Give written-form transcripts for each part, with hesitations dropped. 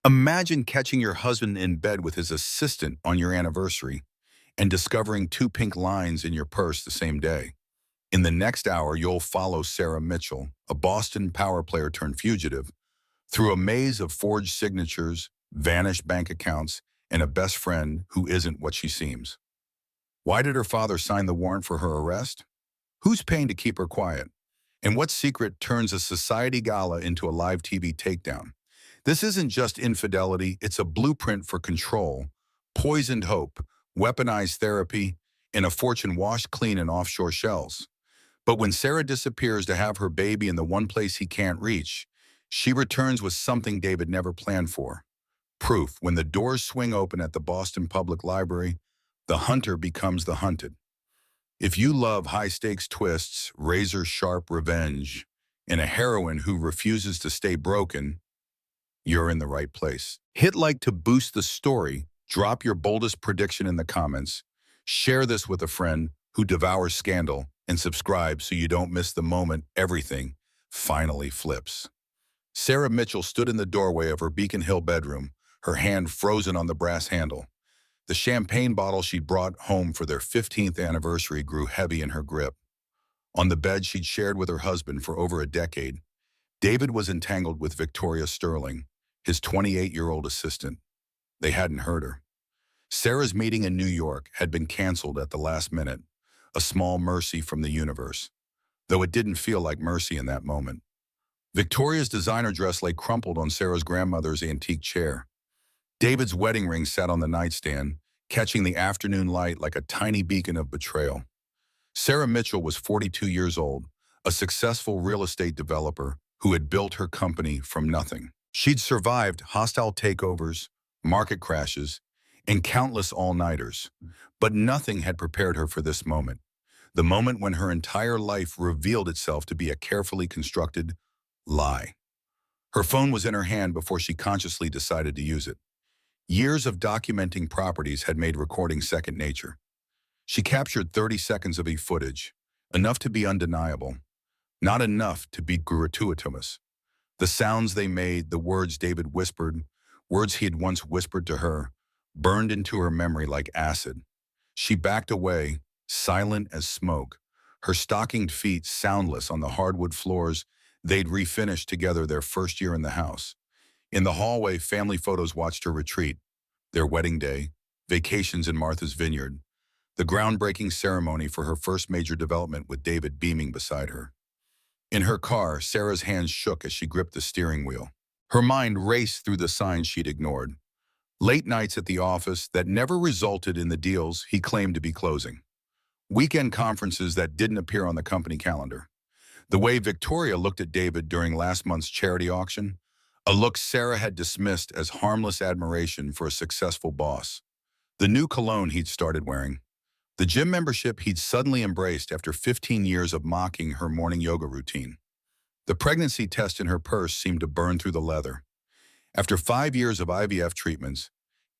Imagine catching your husband in bed with his assistant on your anniversary and discovering two pink lines in your purse the same day. In the next hour, you'll follow Sarah Mitchell, a Boston power player turned fugitive, through a maze of forged signatures, vanished bank accounts, and a best friend who isn't what she seems. Why did her father sign the warrant for her arrest? Who's paying to keep her quiet? And what secret turns a society gala into a live TV takedown? This isn't just infidelity, it's a blueprint for control, poisoned hope, weaponized therapy, and a fortune washed clean in offshore shells. But when Sarah disappears to have her baby in the one place he can't reach, she returns with something David never planned for. Proof: when the doors swing open at the Boston Public Library, the hunter becomes the hunted. If you love high-stakes twists, razor-sharp revenge, and a heroine who refuses to stay broken, you're in the right place. Hit like to boost the story, drop your boldest prediction in the comments, share this with a friend who devours scandal, and subscribe so you don't miss the moment everything finally flips. Sarah Mitchell stood in the doorway of her Beacon Hill bedroom, her hand frozen on the brass handle. The champagne bottle she'd brought home for their 15th anniversary grew heavy in her grip. On the bed she'd shared with her husband for over a decade, David was entangled with Victoria Sterling, his 28-year-old assistant. They hadn't heard her. Sarah's meeting in New York had been canceled at the last minute, a small mercy from the universe, though it didn't feel like mercy in that moment. Victoria's designer dress lay crumpled on Sarah's grandmother's antique chair. David's wedding ring sat on the nightstand, catching the afternoon light like a tiny beacon of betrayal. Sarah Mitchell was 42 years old, a successful real estate developer who had built her company from nothing. She'd survived hostile takeovers, market crashes, and countless all-nighters, but nothing had prepared her for this moment, the moment when her entire life revealed itself to be a carefully constructed lie. Her phone was in her hand before she consciously decided to use it. Years of documenting properties had made recording second nature. She captured 30 seconds of e-footage, enough to be undeniable, not enough to be gratuitous. The sounds they made, the words David whispered, words he had once whispered to her, burned into her memory like acid. She backed away, silent as smoke, her stockinged feet soundless on the hardwood floors they'd refinished together their first year in the house. In the hallway, family photos watched her retreat, their wedding day, vacations in Martha's Vineyard, the groundbreaking ceremony for her first major development with David beaming beside her. In her car, Sarah's hands shook as she gripped the steering wheel. Her mind raced through the signs she'd ignored. Late nights at the office that never resulted in the deals he claimed to be closing. Weekend conferences that didn't appear on the company calendar. The way Victoria looked at David during last month's charity auction, a look Sarah had dismissed as harmless admiration for a successful boss. The new cologne he'd started wearing. The gym membership he'd suddenly embraced after 15 years of mocking her morning yoga routine. The pregnancy test in her purse seemed to burn through the leather. After 5 years of IVF treatments,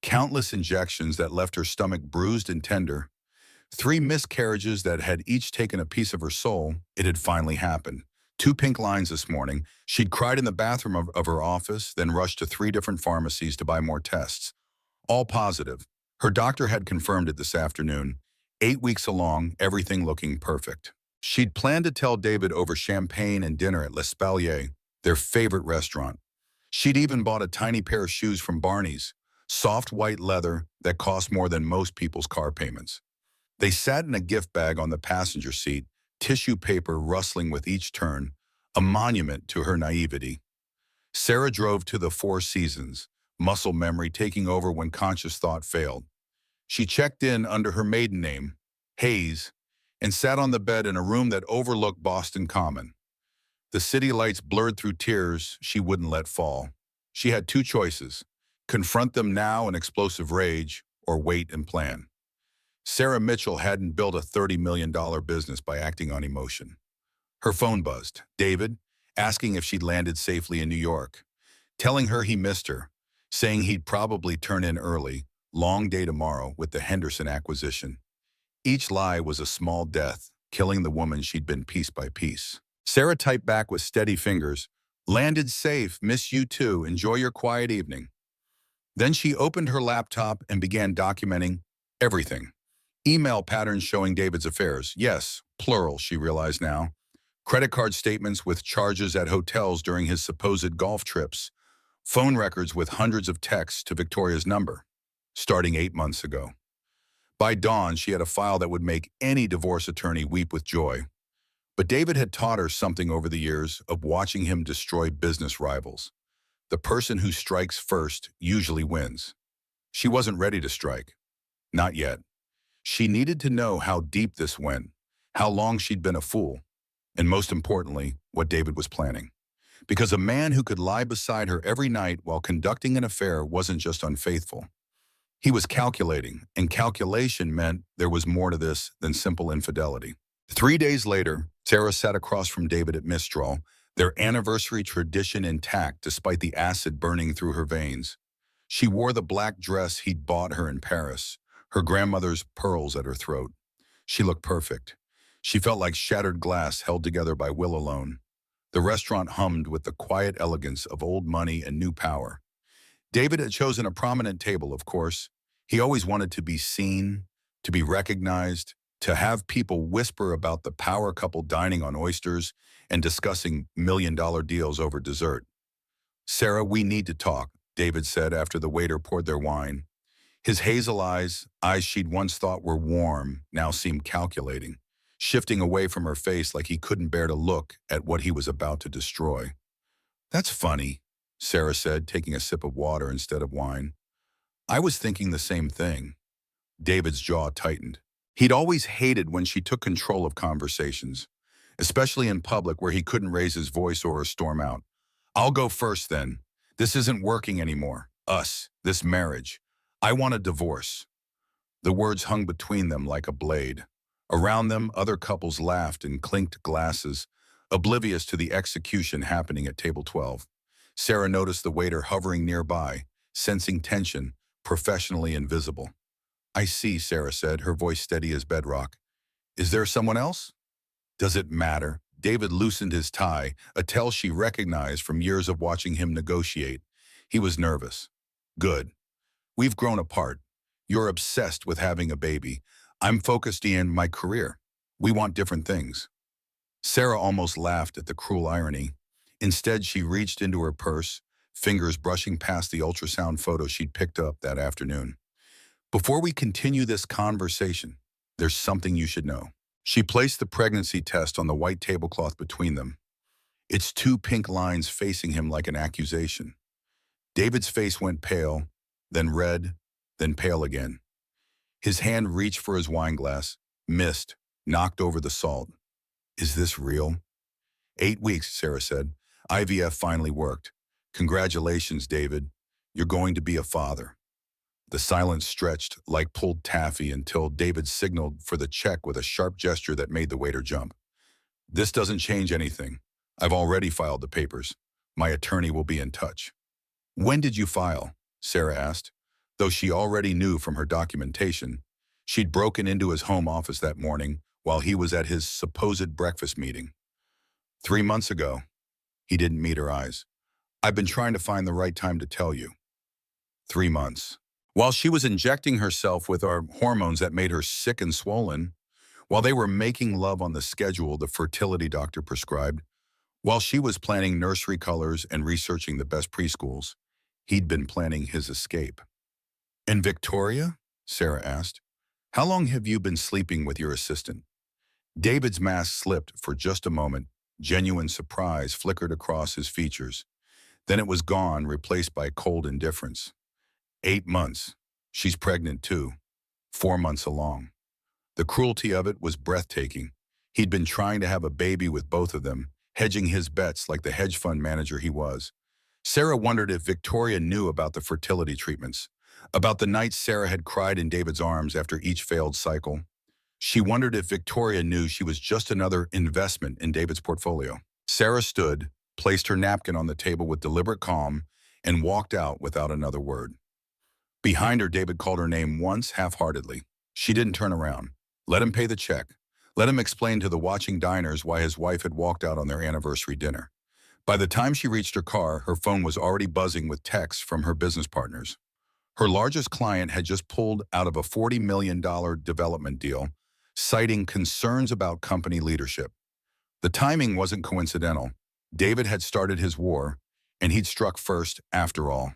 countless injections that left her stomach bruised and tender, 3 miscarriages that had each taken a piece of her soul, it had finally happened. 2 pink lines this morning. She'd cried in the bathroom of her office, then rushed to 3 different pharmacies to buy more tests. All positive. Her doctor had confirmed it this afternoon. 8 weeks along, everything looking perfect. She'd planned to tell David over champagne and dinner at L'Espalier, their favorite restaurant. She'd even bought a tiny pair of shoes from Barney's, soft white leather that cost more than most people's car payments. They sat in a gift bag on the passenger seat, tissue paper rustling with each turn, a monument to her naivety. Sarah drove to the Four Seasons, muscle memory taking over when conscious thought failed. She checked in under her maiden name, Hayes, and sat on the bed in a room that overlooked Boston Common. The city lights blurred through tears she wouldn't let fall. She had 2 choices: confront them now in explosive rage, or wait and plan. Sarah Mitchell hadn't built a $30 million business by acting on emotion. Her phone buzzed. David, asking if she'd landed safely in New York, telling her he missed her, saying he'd probably turn in early, long day tomorrow with the Henderson acquisition. Each lie was a small death, killing the woman she'd been piece by piece. Sarah typed back with steady fingers, landed safe, miss you too, enjoy your quiet evening. Then she opened her laptop and began documenting everything. Email patterns showing David's affairs. Yes, plural, she realized now. Credit card statements with charges at hotels during his supposed golf trips. Phone records with hundreds of texts to Victoria's number, starting 8 months ago. By dawn, she had a file that would make any divorce attorney weep with joy. But David had taught her something over the years of watching him destroy business rivals. The person who strikes first usually wins. She wasn't ready to strike. Not yet. She needed to know how deep this went, how long she'd been a fool, and most importantly, what David was planning. Because a man who could lie beside her every night while conducting an affair wasn't just unfaithful. He was calculating, and calculation meant there was more to this than simple infidelity. 3 days later, Sarah sat across from David at Mistress, their anniversary tradition intact despite the acid burning through her veins. She wore the black dress he'd bought her in Paris, her grandmother's pearls at her throat. She looked perfect. She felt like shattered glass held together by will alone. The restaurant hummed with the quiet elegance of old money and new power. David had chosen a prominent table, of course. He always wanted to be seen, to be recognized, to have people whisper about the power couple dining on oysters and discussing million-dollar deals over dessert. "Sarah, we need to talk," David said after the waiter poured their wine. His hazel eyes she'd once thought were warm, now seemed calculating, shifting away from her face like he couldn't bear to look at what he was about to destroy. "That's funny," Sarah said, taking a sip of water instead of wine. "I was thinking the same thing." David's jaw tightened. He'd always hated when she took control of conversations, especially in public where he couldn't raise his voice or storm out. "I'll go first then. This isn't working anymore. This marriage. I want a divorce." The words hung between them like a blade. Around them, other couples laughed and clinked glasses, oblivious to the execution happening at table 12. Sarah noticed the waiter hovering nearby, sensing tension, professionally invisible. "I see," Sarah said, her voice steady as bedrock. "Is there someone else?" "Does it matter?" David loosened his tie, a tell she recognized from years of watching him negotiate. He was nervous. "Good. We've grown apart. You're obsessed with having a baby. I'm focused on my career. We want different things." Sarah almost laughed at the cruel irony. Instead, she reached into her purse, fingers brushing past the ultrasound photo she'd picked up that afternoon. "Before we continue this conversation, there's something you should know." She placed the pregnancy test on the white tablecloth between them, its two pink lines facing him like an accusation. David's face went pale, then red, then pale again. His hand reached for his wineglass, missed, knocked over the salt. "Is this real?" 8 weeks, Sarah said. "IVF finally worked. Congratulations, David. You're going to be a father." The silence stretched like pulled taffy until David signaled for the check with a sharp gesture that made the waiter jump. "This doesn't change anything. I've already filed the papers. My attorney will be in touch." "When did you file?" Sarah asked. Though she already knew from her documentation, she'd broken into his home office that morning while he was at his supposed breakfast meeting. 3 months ago." He didn't meet her eyes. "I've been trying to find the right time to tell you." 3 months. While she was injecting herself with our hormones that made her sick and swollen, while they were making love on the schedule the fertility doctor prescribed, while she was planning nursery colors and researching the best preschools, he'd been planning his escape. "And Victoria?" Sarah asked. "How long have you been sleeping with your assistant?" David's mask slipped for just a moment. Genuine surprise flickered across his features. Then it was gone, replaced by cold indifference. 8 months. She's pregnant too. 4 months along. The cruelty of it was breathtaking. He'd been trying to have a baby with both of them, hedging his bets like the hedge fund manager he was. Sarah wondered if Victoria knew about the fertility treatments, about the nights Sarah had cried in David's arms after each failed cycle. She wondered if Victoria knew she was just another investment in David's portfolio. Sarah stood, placed her napkin on the table with deliberate calm, and walked out without another word. Behind her, David called her name once half-heartedly. She didn't turn around. Let him pay the check. Let him explain to the watching diners why his wife had walked out on their anniversary dinner. By the time she reached her car, her phone was already buzzing with texts from her business partners. Her largest client had just pulled out of a $40 million development deal, citing concerns about company leadership. The timing wasn't coincidental. David had started his war, and he'd struck first after all.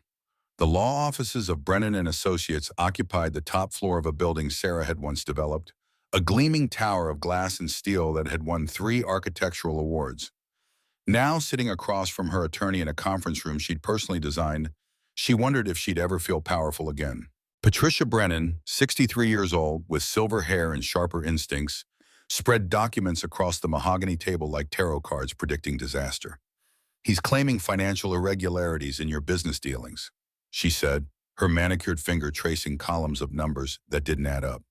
The law offices of Brennan and Associates occupied the top floor of a building Sarah had once developed, a gleaming tower of glass and steel that had won 3 architectural awards. Now, sitting across from her attorney in a conference room she'd personally designed, she wondered if she'd ever feel powerful again. Patricia Brennan, 63 years old, with silver hair and sharper instincts, spread documents across the mahogany table like tarot cards predicting disaster. "He's claiming financial irregularities in your business dealings," she said, her manicured finger tracing columns of numbers that didn't add up.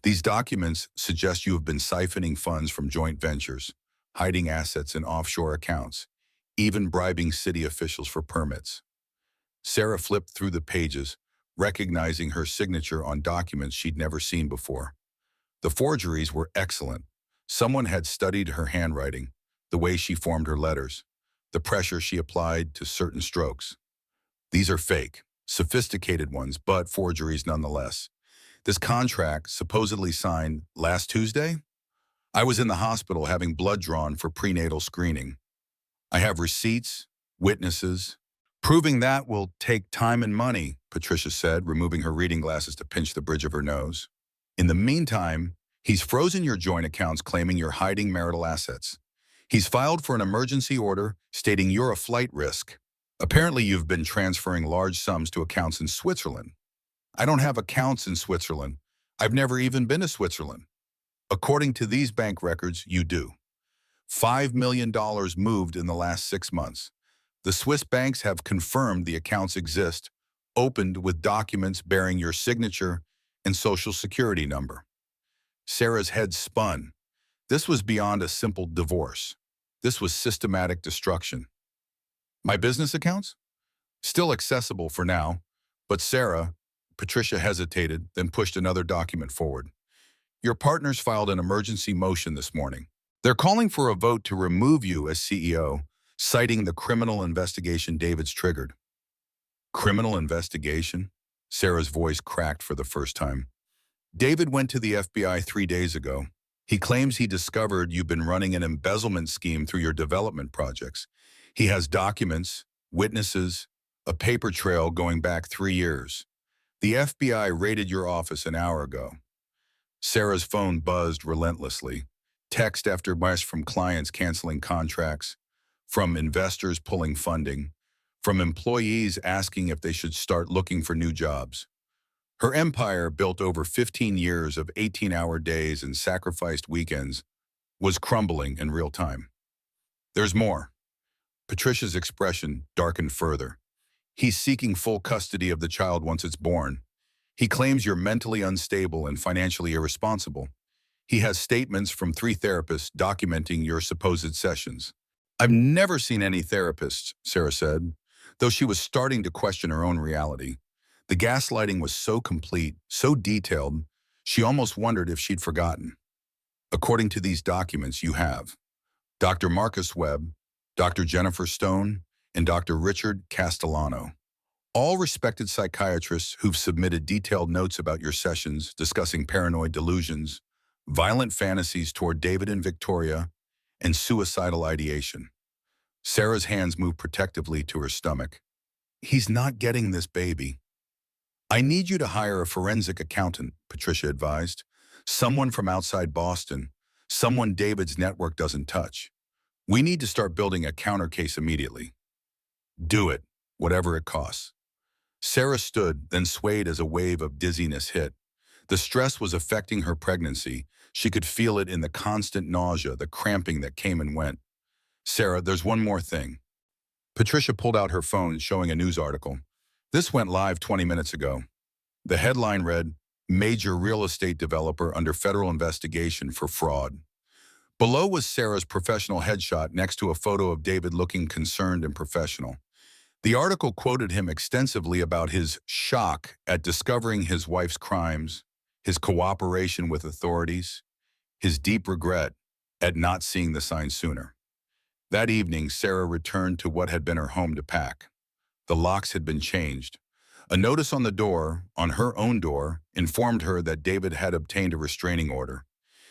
"These documents suggest you have been siphoning funds from joint ventures, hiding assets in offshore accounts, even bribing city officials for permits." Sarah flipped through the pages, recognizing her signature on documents she'd never seen before. The forgeries were excellent. Someone had studied her handwriting, the way she formed her letters, the pressure she applied to certain strokes. "These are fake, sophisticated ones, but forgeries nonetheless. This contract, supposedly signed last Tuesday? I was in the hospital having blood drawn for prenatal screening. I have receipts, witnesses. Proving that will take time and money," Patricia said, removing her reading glasses to pinch the bridge of her nose. "In the meantime, he's frozen your joint accounts claiming you're hiding marital assets. He's filed for an emergency order stating you're a flight risk. Apparently you've been transferring large sums to accounts in Switzerland." "I don't have accounts in Switzerland. I've never even been to Switzerland." "According to these bank records, you do. $5 million moved in the last 6 months. The Swiss banks have confirmed the accounts exist, opened with documents bearing your signature and social security number." Sarah's head spun. This was beyond a simple divorce. This was systematic destruction. "My business accounts? Still accessible for now, but Sarah," Patricia hesitated, then pushed another document forward. "Your partners filed an emergency motion this morning. They're calling for a vote to remove you as CEO, citing the criminal investigation David's triggered." "Criminal investigation?" Sarah's voice cracked for the first time. "David went to the FBI 3 days ago. He claims he discovered you've been running an embezzlement scheme through your development projects. He has documents, witnesses, a paper trail going back 3 years. The FBI raided your office an hour ago." Sarah's phone buzzed relentlessly. Text after text from clients canceling contracts, from investors pulling funding, from employees asking if they should start looking for new jobs. Her empire, built over 15 years of 18-hour days and sacrificed weekends, was crumbling in real time. "There's more." Patricia's expression darkened further. "He's seeking full custody of the child once it's born. He claims you're mentally unstable and financially irresponsible. He has statements from 3 therapists documenting your supposed sessions." "I've never seen any therapists," Sarah said, though she was starting to question her own reality. The gaslighting was so complete, so detailed, she almost wondered if she'd forgotten. "According to these documents, you have Dr. Marcus Webb, Dr. Jennifer Stone, and Dr. Richard Castellano, all respected psychiatrists who've submitted detailed notes about your sessions discussing paranoid delusions, violent fantasies toward David and Victoria, and suicidal ideation." Sarah's hands moved protectively to her stomach. "He's not getting this baby." "I need you to hire a forensic accountant," Patricia advised. "Someone from outside Boston, someone David's network doesn't touch. We need to start building a counter case immediately." "Do it, whatever it costs." Sarah stood, then swayed as a wave of dizziness hit. The stress was affecting her pregnancy. She could feel it in the constant nausea, the cramping that came and went. "Sarah, there's one more thing." Patricia pulled out her phone, showing a news article. This went live 20 minutes ago. The headline read, "Major real estate developer under federal investigation for fraud." Below was Sarah's professional headshot next to a photo of David looking concerned and professional. The article quoted him extensively about his shock at discovering his wife's crimes, his cooperation with authorities, his deep regret at not seeing the sign sooner. That evening, Sarah returned to what had been her home to pack. The locks had been changed. A notice on the door, on her own door, informed her that David had obtained a restraining order.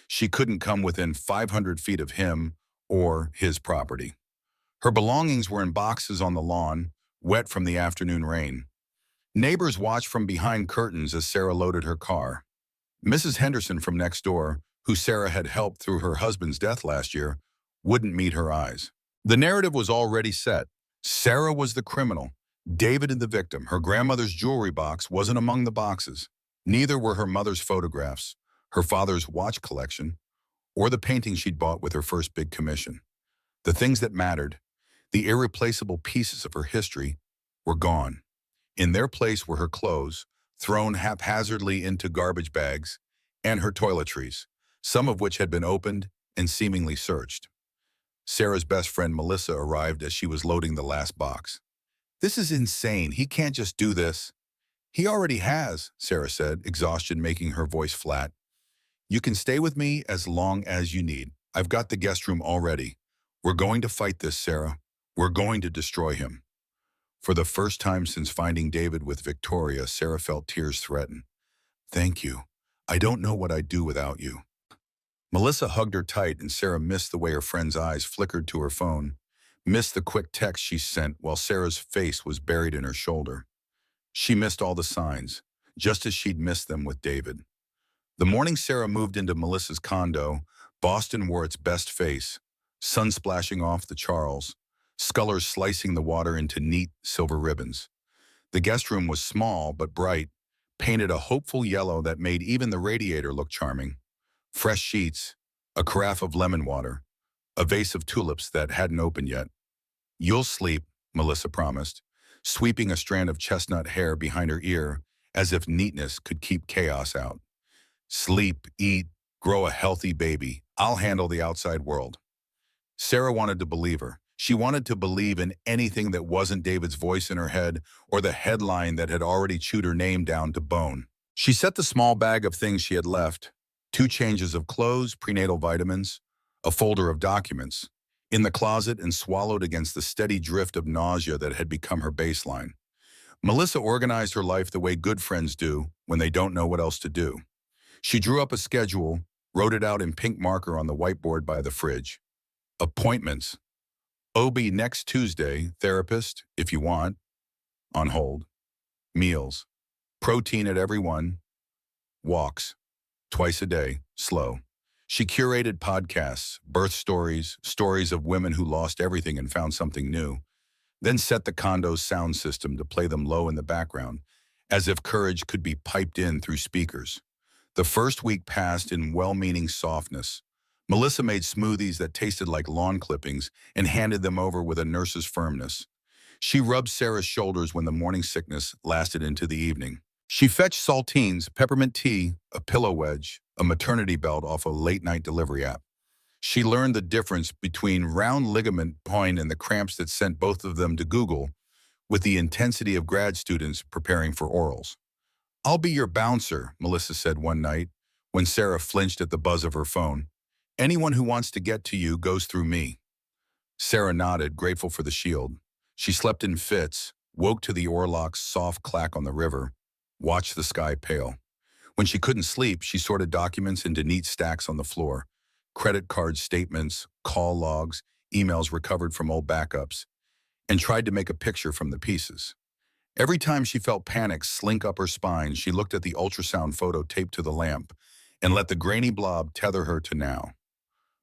She couldn't come within 500 feet of him or his property. Her belongings were in boxes on the lawn, wet from the afternoon rain. Neighbors watched from behind curtains as Sarah loaded her car. Mrs. Henderson from next door, who Sarah had helped through her husband's death last year, wouldn't meet her eyes. The narrative was already set. Sarah was the criminal, David the victim. Her grandmother's jewelry box wasn't among the boxes. Neither were her mother's photographs, her father's watch collection, or the painting she'd bought with her first big commission. The things that mattered, the irreplaceable pieces of her history, were gone. In their place were her clothes, thrown haphazardly into garbage bags, and her toiletries, some of which had been opened and seemingly searched. Sarah's best friend Melissa arrived as she was loading the last box. "This is insane. He can't just do this." "He already has," Sarah said, exhaustion making her voice flat. "You can stay with me as long as you need. I've got the guest room already. We're going to fight this, Sarah. We're going to destroy him." For the first time since finding David with Victoria, Sarah felt tears threaten. "Thank you. I don't know what I'd do without you." Melissa hugged her tight, and Sarah missed the way her friend's eyes flickered to her phone, missed the quick text she sent while Sarah's face was buried in her shoulder. She missed all the signs, just as she'd missed them with David. The morning Sarah moved into Melissa's condo, Boston wore its best face, sun splashing off the Charles, scullers slicing the water into neat silver ribbons. The guest room was small but bright, painted a hopeful yellow that made even the radiator look charming. Fresh sheets, a carafe of lemon water, a vase of tulips that hadn't opened yet. "You'll sleep," Melissa promised, sweeping a strand of chestnut hair behind her ear as if neatness could keep chaos out. "Sleep, eat, grow a healthy baby. I'll handle the outside world." Sarah wanted to believe her. She wanted to believe in anything that wasn't David's voice in her head or the headline that had already chewed her name down to bone. She set the small bag of things she had left, 2 changes of clothes, prenatal vitamins, a folder of documents, in the closet and swallowed against the steady drift of nausea that had become her baseline. Melissa organized her life the way good friends do when they don't know what else to do. She drew up a schedule, wrote it out in pink marker on the whiteboard by the fridge. Appointments. OB next Tuesday, therapist, if you want, on hold. Meals. Protein at every one. Walks. Twice a day, slow. She curated podcasts, birth stories, stories of women who lost everything and found something new, then set the condo's sound system to play them low in the background, as if courage could be piped in through speakers. The first week passed in well-meaning softness. Melissa made smoothies that tasted like lawn clippings and handed them over with a nurse's firmness. She rubbed Sarah's shoulders when the morning sickness lasted into the evening. She fetched saltines, peppermint tea, a pillow wedge, a maternity belt off a late-night delivery app. She learned the difference between round ligament pain and the cramps that sent both of them to Google with the intensity of grad students preparing for orals. "I'll be your bouncer," Melissa said one night when Sarah flinched at the buzz of her phone. "Anyone who wants to get to you goes through me." Sarah nodded, grateful for the shield. She slept in fits, woke to the oarlock's soft clack on the river, watched the sky pale. When she couldn't sleep, she sorted documents into neat stacks on the floor. Credit card statements, call logs, emails recovered from old backups, and tried to make a picture from the pieces. Every time she felt panic slink up her spine, she looked at the ultrasound photo taped to the lamp and let the grainy blob tether her to now.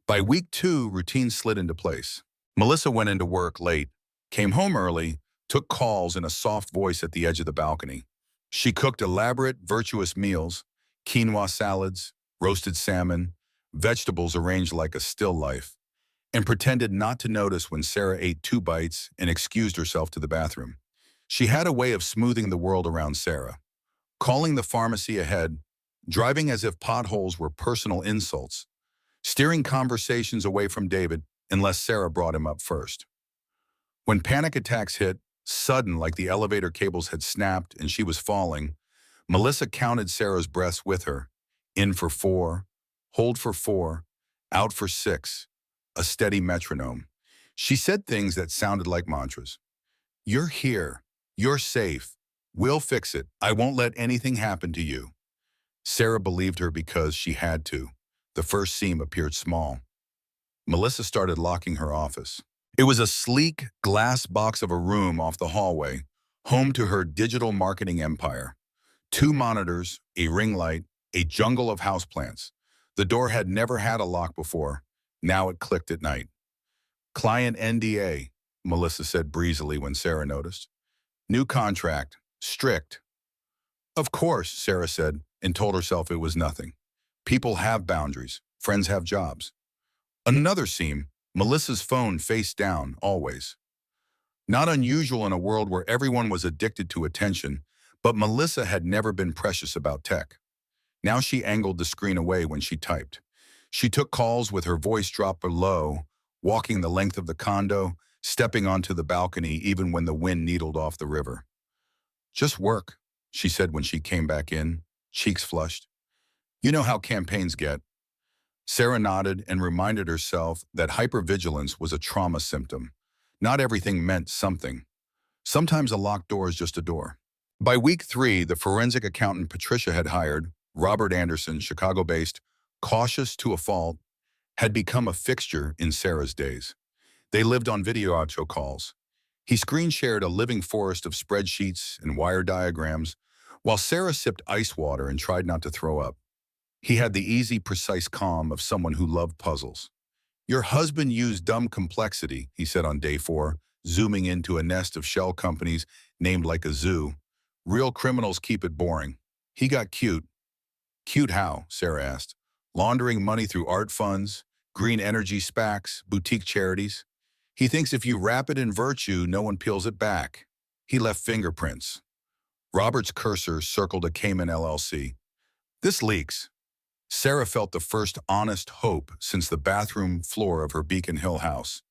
By week 2, routine slid into place. Melissa went into work late, came home early, took calls in a soft voice at the edge of the balcony. She cooked elaborate, virtuous meals, quinoa salads, roasted salmon, vegetables arranged like a still life, and pretended not to notice when Sarah ate 2 bites and excused herself to the bathroom. She had a way of smoothing the world around Sarah, calling the pharmacy ahead, driving as if potholes were personal insults, steering conversations away from David unless Sarah brought him up first. When panic attacks hit, sudden like the elevator cables had snapped and she was falling, Melissa counted Sarah's breaths with her. In for 4, hold for 4, out for 6, a steady metronome. She said things that sounded like mantras. "You're here. You're safe. We'll fix it. I won't let anything happen to you. Sarah believed her because she had to. The first seam appeared small. Melissa started locking her office. It was a sleek glass box of a room off the hallway, home to her digital marketing empire. Two monitors, a ring light, a jungle of houseplants. The door had never had a lock before. Now it clicked at night. Client NDA, Melissa said breezily when Sarah noticed. New contract. Strict. Of course, Sarah said, and told herself it was nothing. People have boundaries. Friends have jobs. Another seam, Melissa's phone face down, always. Not unusual in a world where everyone was addicted to attention, but Melissa had never been precious about tech. Now she angled the screen away when she typed. She took calls with her voice dropped low, walking the length of the condo, stepping onto the balcony even when the wind needled off the river. Just work, she said when she came back in, cheeks flushed. You know how campaigns get. Sarah nodded and reminded herself that hypervigilance was a trauma symptom. Not everything meant something. Sometimes a locked door is just a door. By week 3, the forensic accountant Patricia had hired, Robert Anderson, Chicago-based, cautious to a fault, had become a fixture in Sarah's days. They lived on video audio calls. He screen-shared a living forest of spreadsheets and wire diagrams, while Sarah sipped ice water and tried not to throw up. He had the easy, precise calm of someone who loved puzzles. Your husband used dumb complexity, he said on day 4, zooming into a nest of shell companies named like a zoo. Real criminals keep it boring. He got cute. Cute how? Sarah asked. Laundering money through art funds, green energy SPACs, boutique charities. He thinks if you wrap it in virtue, no one peels it back. He left fingerprints. Robert's cursor circled a Cayman LLC. This leaks. Sarah felt the first honest hope since the bathroom floor of her Beacon Hill house.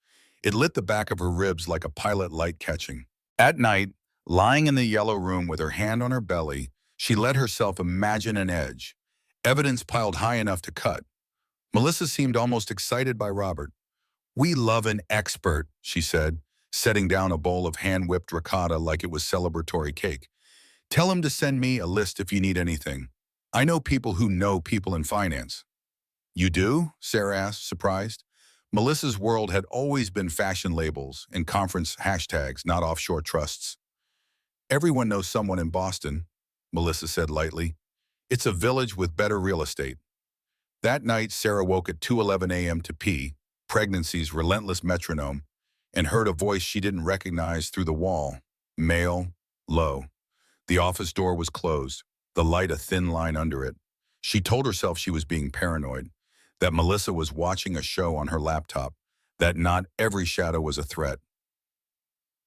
It lit the back of her ribs like a pilot light catching. At night, lying in the yellow room with her hand on her belly, she let herself imagine an edge. Evidence piled high enough to cut. Melissa seemed almost excited by Robert. We love an expert, she said, setting down a bowl of hand-whipped ricotta like it was celebratory cake. Tell him to send me a list if you need anything. I know people who know people in finance. You do? Sarah asked, surprised. Melissa's world had always been fashion labels and conference hashtags, not offshore trusts. Everyone knows someone in Boston, Melissa said lightly. It's a village with better real estate. That night, Sarah woke at 2:11 a.m. to pee, pregnancy's relentless metronome, and heard a voice she didn't recognize through the wall. Male, low. The office door was closed, the light a thin line under it. She told herself she was being paranoid, that Melissa was watching a show on her laptop, that not every shadow was a threat.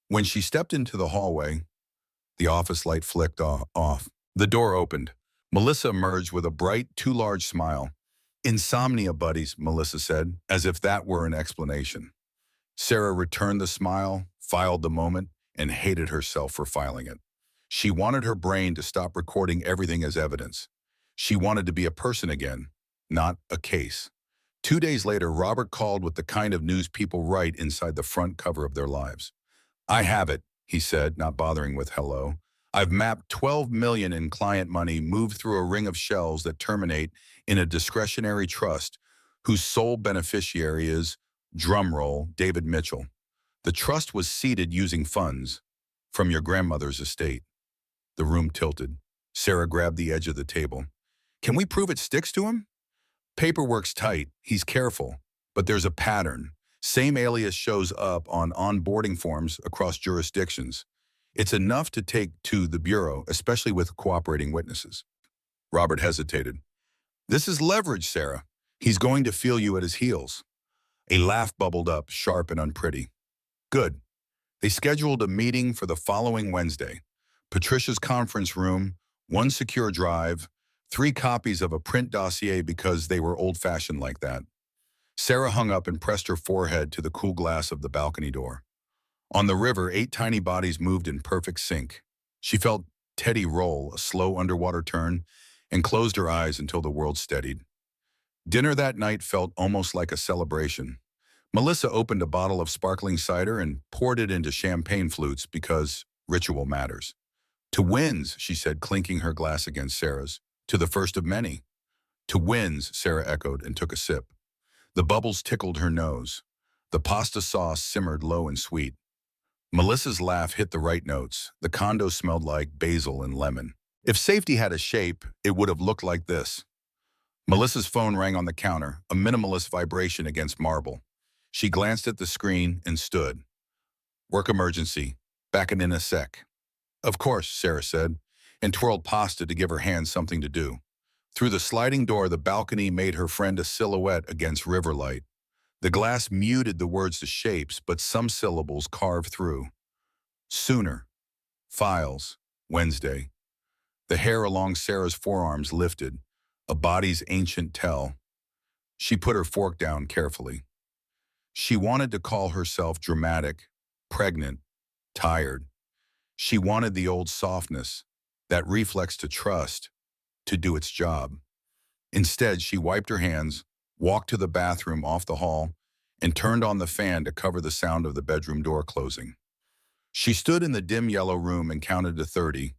When she stepped into the hallway, the office light flicked off. The door opened. Melissa emerged with a bright, too large smile. Insomnia buddies, Melissa said, as if that were an explanation. Sarah returned the smile, filed the moment, and hated herself for filing it. She wanted her brain to stop recording everything as evidence. She wanted to be a person again, not a case. 2 days later, Robert called with the kind of news people write inside the front cover of their lives. I have it, he said, not bothering with hello. I've mapped $12 million in client money moved through a ring of shells that terminate in a discretionary trust whose sole beneficiary is, drumroll, David Mitchell. The trust was seeded using funds from your grandmother's estate. The room tilted. Sarah grabbed the edge of the table. Can we prove it sticks to him? Paperwork's tight. He's careful. But there's a pattern. Same alias shows up on onboarding forms across jurisdictions. It's enough to take to the bureau, especially with cooperating witnesses. Robert hesitated. This is leverage, Sarah. He's going to feel you at his heels. A laugh bubbled up, sharp and unpretty. Good. They scheduled a meeting for the following Wednesday. Patricia's conference room, 1 secure drive, 3 copies of a print dossier because they were old-fashioned like that. Sarah hung up and pressed her forehead to the cool glass of the balcony door. On the river, 8 tiny bodies moved in perfect sync. She felt Teddy roll, a slow underwater turn, and closed her eyes until the world steadied. Dinner that night felt almost like a celebration. Melissa opened a bottle of sparkling cider and poured it into champagne flutes because ritual matters. To wins, she said, clinking her glass against Sarah's. To the first of many. To wins, Sarah echoed and took a sip. The bubbles tickled her nose. The pasta sauce simmered low and sweet. Melissa's laugh hit the right notes. The condo smelled like basil and lemon. If safety had a shape, it would have looked like this. Melissa's phone rang on the counter, a minimalist vibration against marble. She glanced at the screen and stood. Work emergency. Back in a sec. Of course, Sarah said, and twirled pasta to give her hands something to do. Through the sliding door, the balcony made her friend a silhouette against river light. The glass muted the words to shapes, but some syllables carved through. Sooner. Files. Wednesday. The hair along Sarah's forearms lifted, a body's ancient tell. She put her fork down carefully. She wanted to call herself dramatic, pregnant, tired. She wanted the old softness, that reflex to trust, to do its job. Instead, she wiped her hands, walked to the bathroom off the hall, and turned on the fan to cover the sound of the bedroom door closing. She stood in the dim yellow room and counted to 30.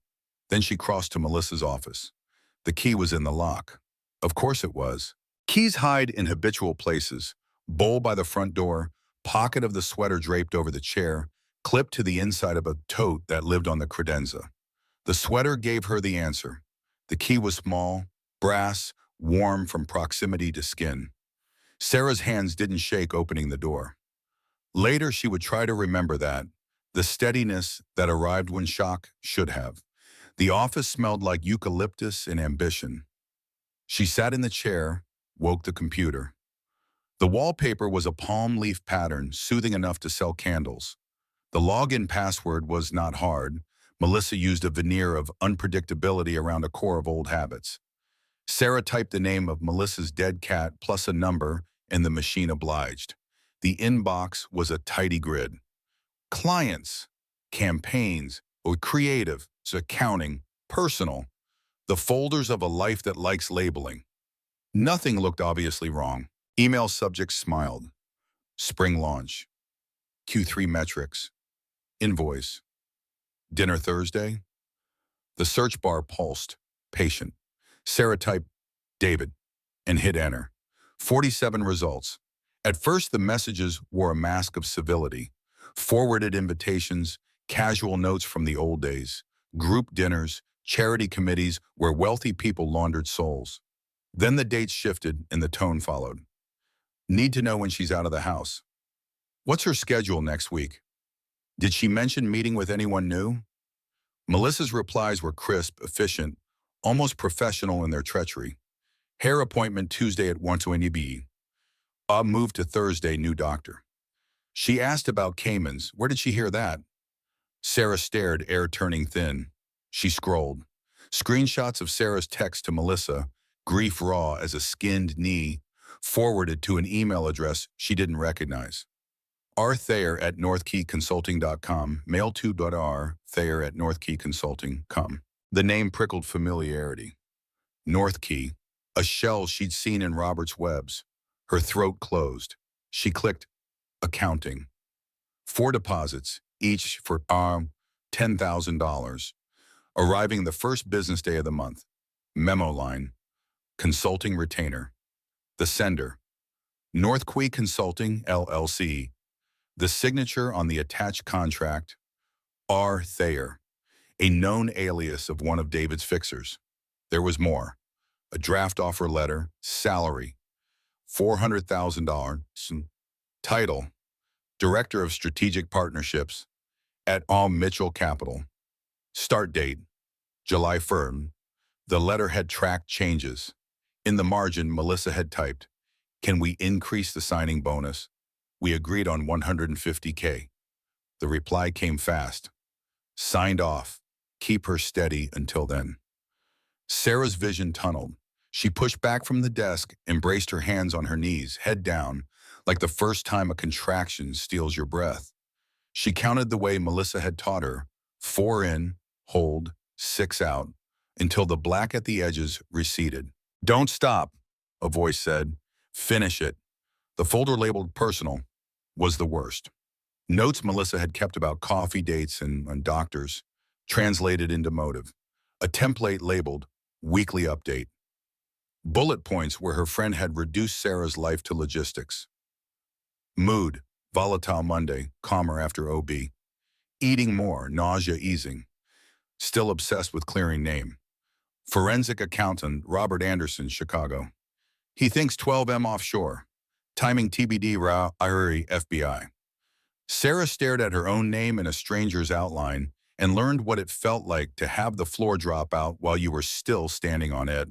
Then she crossed to Melissa's office. The key was in the lock. Of course it was. Keys hide in habitual places. Bowl by the front door, pocket of the sweater draped over the chair, clipped to the inside of a tote that lived on the credenza. The sweater gave her the answer. The key was small, brass, warm from proximity to skin. Sarah's hands didn't shake opening the door. Later, she would try to remember that, the steadiness that arrived when shock should have. The office smelled like eucalyptus and ambition. She sat in the chair, woke the computer. The wallpaper was a palm leaf pattern, soothing enough to sell candles. The login password was not hard. Melissa used a veneer of unpredictability around a core of old habits. Sarah typed the name of Melissa's dead cat plus a number, and the machine obliged. The inbox was a tidy grid. Clients, campaigns, or creative, accounting, personal, the folders of a life that likes labeling. Nothing looked obviously wrong. Email subject smiled. Spring launch. Q3 metrics. Invoice. Dinner Thursday. The search bar pulsed. Patient. Sarah typed David and hit enter. 47 results. At first, the messages wore a mask of civility. Forwarded invitations, casual notes from the old days, group dinners, charity committees where wealthy people laundered souls. Then the dates shifted and the tone followed. Need to know when she's out of the house. What's her schedule next week? Did she mention meeting with anyone new? Melissa's replies were crisp, efficient, almost professional in their treachery. Hair appointment Tuesday at 1:20 p.m. Moved to Thursday, new doctor. She asked about Caymans. Where did she hear that? Sarah stared, air turning thin. She scrolled. Screenshots of Sarah's text to Melissa, grief raw as a skinned knee, forwarded to an email address she didn't recognize. rthayer@northkeyconsulting.com, mail2.r.thayer@northkeyconsulting.com. The name prickled familiarity. North Key, a shell she'd seen in Robert's webs. Her throat closed. She clicked accounting. 4 deposits, each for $10,000. Arriving the first business day of the month. Memo line. Consulting retainer. The sender. North Key Consulting, LLC. The signature on the attached contract. R. Thayer, a known alias of one of David's fixers. There was more. A draft offer letter, salary, $400,000, title, Director of Strategic Partnerships at Mitchell Capital. Start date, July 1st. The letter had tracked changes. In the margin, Melissa had typed, "Can we increase the signing bonus? We agreed on $150K. The reply came fast. Signed off. Keep her steady until then. Sarah's vision tunneled. She pushed back from the desk and braced her hands on her knees, head down, like the first time a contraction steals your breath. She counted the way Melissa had taught her, 4 in, hold, 6 out, until the black at the edges receded. Don't stop, a voice said. Finish it. The folder labeled personal was the worst. Notes Melissa had kept about coffee dates and doctors, translated into motive. A template labeled Weekly Update. Bullet points where her friend had reduced Sarah's life to logistics. Mood, volatile Monday, calmer after OB. Eating more, nausea easing. Still obsessed with clearing name. Forensic accountant Robert Anderson, Chicago. He thinks 12M offshore. Timing TBD, IRI, FBI. Sarah stared at her own name in a stranger's outline and learned what it felt like to have the floor drop out while you were still standing on it.